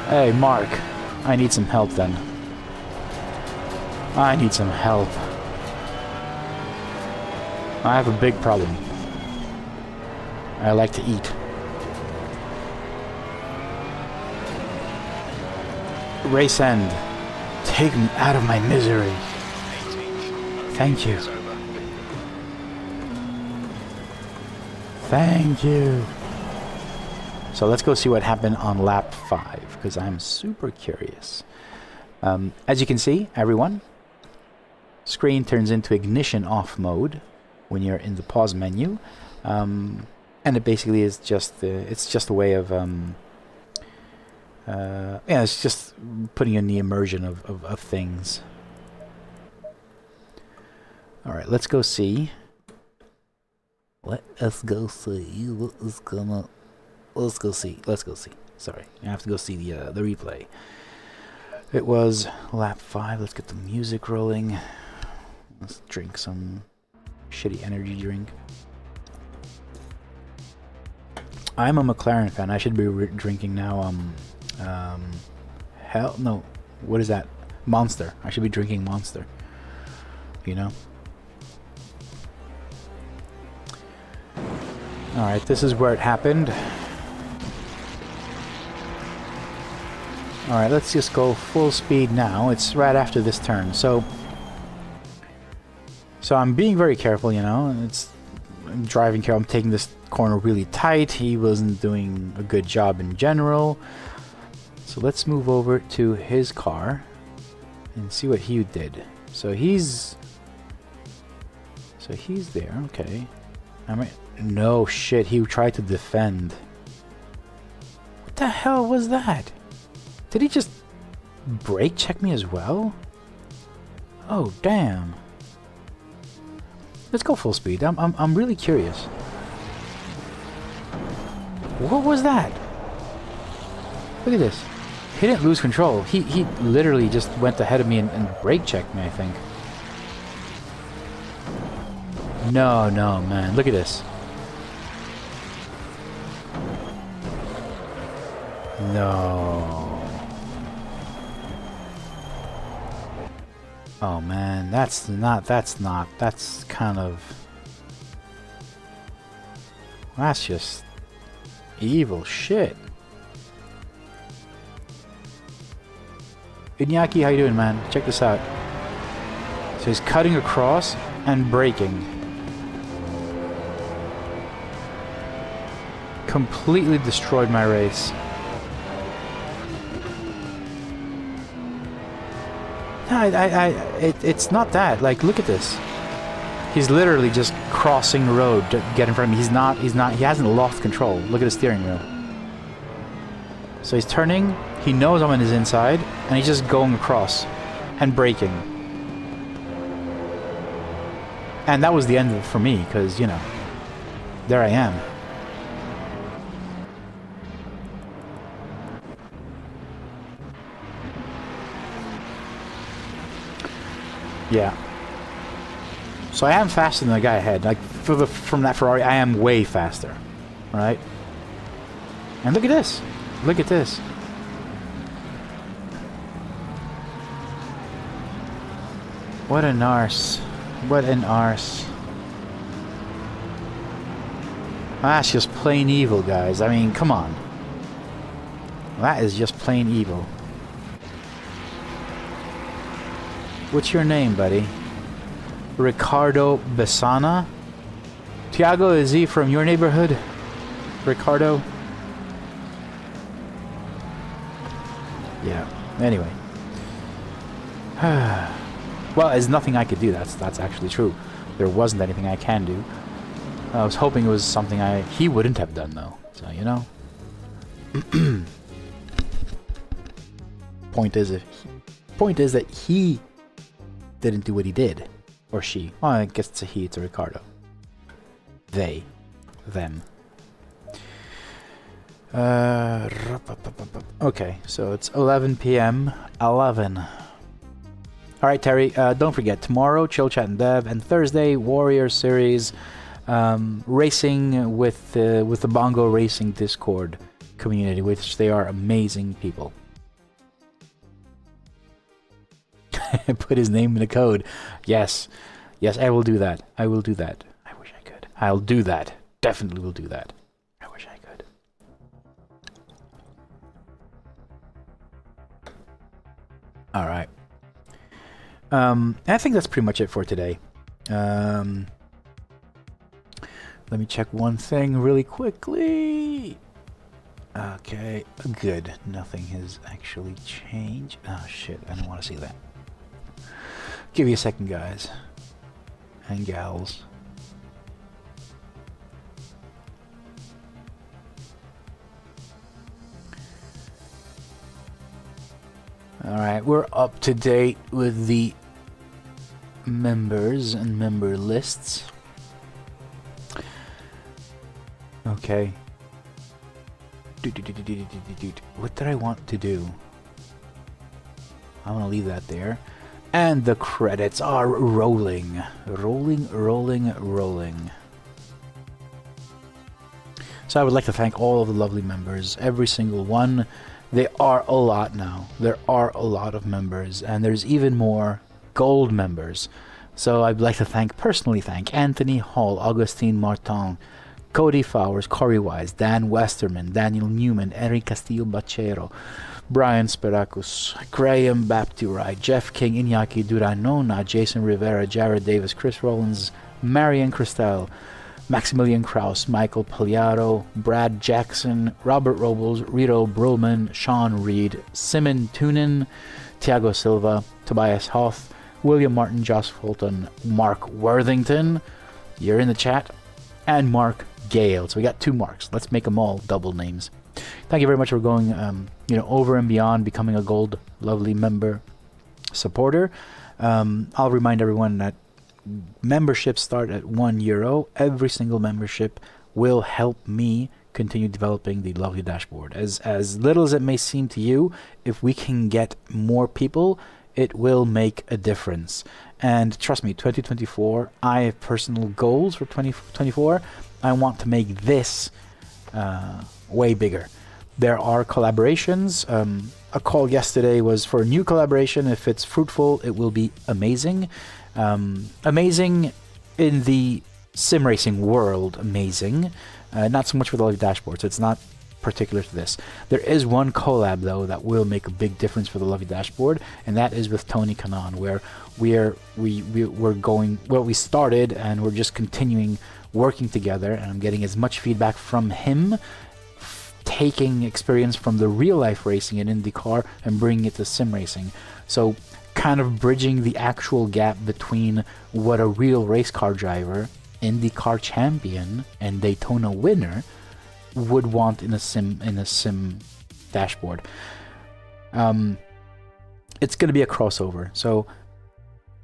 hey Mark, I need some help then. I need some help. I have a big problem. I like to eat. Race end. Take me out of my misery. Thank you. Thank you. So let's go see what happened on lap 5, because I'm super curious. As you can see, everyone, screen turns into ignition off mode when you're in the pause menu, and it basically is just it's just a way of yeah, it's just putting in the immersion of things. All right, let's go see. Let us go see what is gonna. Let's go see. Let's go see. Sorry, I have to go see the replay. It was lap 5. Let's get the music rolling. Let's drink some shitty energy drink. I'm a McLaren fan. I should be drinking now. Hell no. What is that? Monster. I should be drinking Monster. You know. All right, this is where it happened. All right, let's just go full speed now. It's right after this turn, so I'm being very careful, you know. I'm driving careful. I'm taking this corner really tight. He wasn't doing a good job in general. So let's move over to his car and see what he did. So he's there. Okay. No shit, he tried to defend. What the hell was that? Did he just brake check me as well? Oh damn. Let's go full speed. I'm really curious. What was that? Look at this. He didn't lose control. He literally just went ahead of me and brake checked me, I think. No, man. Look at this. No. Oh man, that's kind of... That's just evil shit. Iñaki, how you doing, man? Check this out. So he's cutting across and braking. Completely destroyed my race. It's not that. Like, look at this. He's literally just crossing the road to get in front of me. He hasn't lost control. Look at the steering wheel. So he's turning, he knows I'm on his inside, and he's just going across and braking. And that was the end of it for me, because, you know, there I am. Yeah. So I am faster than the guy ahead. Like, from that Ferrari, I am way faster. Right? And look at this. Look at this. What an arse. What an arse. That's just plain evil, guys. I mean, come on. That is just plain evil. What's your name, buddy? Ricardo Besana? Tiago, is he from your neighborhood? Ricardo? Yeah. Anyway. Well, there's nothing I could do. That's actually true. There wasn't anything I can do. I was hoping it was something he wouldn't have done, though. So, you know. Point is that he didn't do what he did. Or she. Well, I guess it's a he, it's a Ricardo. They. Them. Okay, so it's 11 p.m. 11. Alright, Terry, don't forget, tomorrow, Chill Chat and Dev, and Thursday, Warrior Series, racing with the Bongo Racing Discord community, which they are amazing people. Put his name in the code. Yes. Yes, I will do that. I will do that. I wish I could. I'll do that. Definitely will do that. I wish I could. Alright. I think that's pretty much it for today. Let me check one thing really quickly. Okay, good. Nothing has actually changed. Oh shit, I don't want to see that. Give me a second, guys. And gals. Alright, we're up to date with the members and member lists. Okay. What did I want to do? I want to leave that there. And the credits are rolling. Rolling, rolling, rolling. So I would like to thank all of the lovely members, every single one. There are a lot now. There are a lot of members, and there's even more gold members. So I'd like to personally thank Anthony Hall, Augustine Martin, Cody Fowers, Corey Wise, Dan Westerman, Daniel Newman, Eric Castillo Bachero, Brian Spiracus, Graham Baptiste, Jeff King, Iñaki Duranona, Jason Rivera, Jared Davis, Chris Rollins, Marian Christel, Maximilian Kraus, Michael Pagliaro, Brad Jackson, Robert Robles, Rito Brulman, Sean Reed, Simon Tunin, Tiago Silva, Tobias Hoth, William Martin, Josh Fulton, Mark Worthington, you're in the chat, and Mark Gale. So we got 2 marks. Let's make them all double names. Thank you very much for going over and beyond, becoming a gold lovely member supporter. I'll remind everyone that memberships start at €1. Every single membership will help me continue developing the lovely dashboard. As little as it may seem to you, if we can get more people, it will make a difference. And trust me, 2024, I have personal goals for 2024. I want to make this way bigger. There are collaborations. A call yesterday was for a new collaboration. If it's fruitful, it will be amazing. Amazing in the sim racing world, amazing. Not so much for the Lovely Dashboards. It's not particular to this. There is one collab though that will make a big difference for the Lovely Dashboard, and that is with Tony Kanon, where we're going, well, we started and we're just continuing working together, and I'm getting as much feedback from him, taking experience from the real life racing in IndyCar and bringing it to sim racing. So kind of bridging the actual gap between what a real race car driver, IndyCar champion and Daytona winner would want in a sim dashboard. It's going to be a crossover, so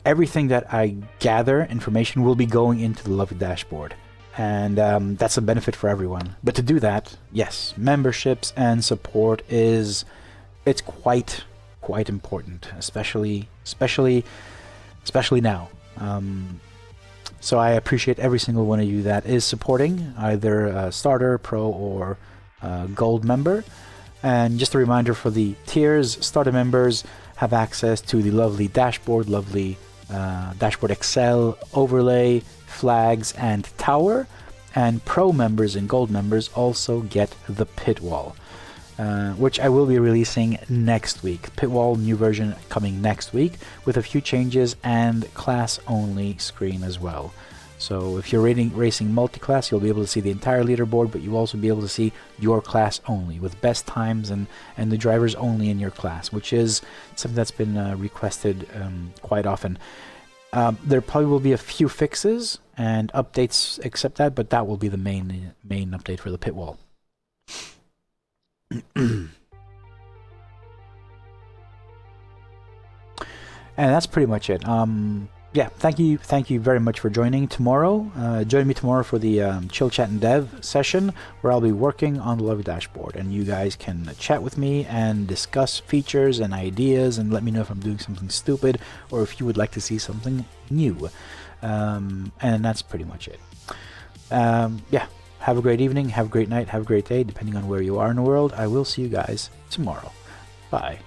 everything that I gather information will be going into the Lovely Dashboard, and that's a benefit for everyone. But to do that, yes, memberships and support it's quite important, especially now. So I appreciate every single one of you that is supporting, either a starter, pro, or gold member. And just a reminder for the tiers, starter members have access to the lovely dashboard, Dashboard Excel, overlay, flags, and tower. And pro members and gold members also get the pitwall, which I will be releasing next week. Pitwall new version coming next week with a few changes and class only screen as well. So if you're racing multi-class, you'll be able to see the entire leaderboard, but you'll also be able to see your class only with best times and the drivers only in your class, which is something that's been requested quite often. There probably will be a few fixes and updates except that, but that will be the main update for the pitwall. And that's pretty much it. Yeah, thank you very much for joining tomorrow. Join me tomorrow for the Chill Chat and Dev session, where I'll be working on the Lovely Dashboard, and you guys can chat with me and discuss features and ideas, and let me know if I'm doing something stupid or if you would like to see something new. And that's pretty much it. Yeah, have a great evening, have a great night, have a great day, depending on where you are in the world. I will see you guys tomorrow. Bye.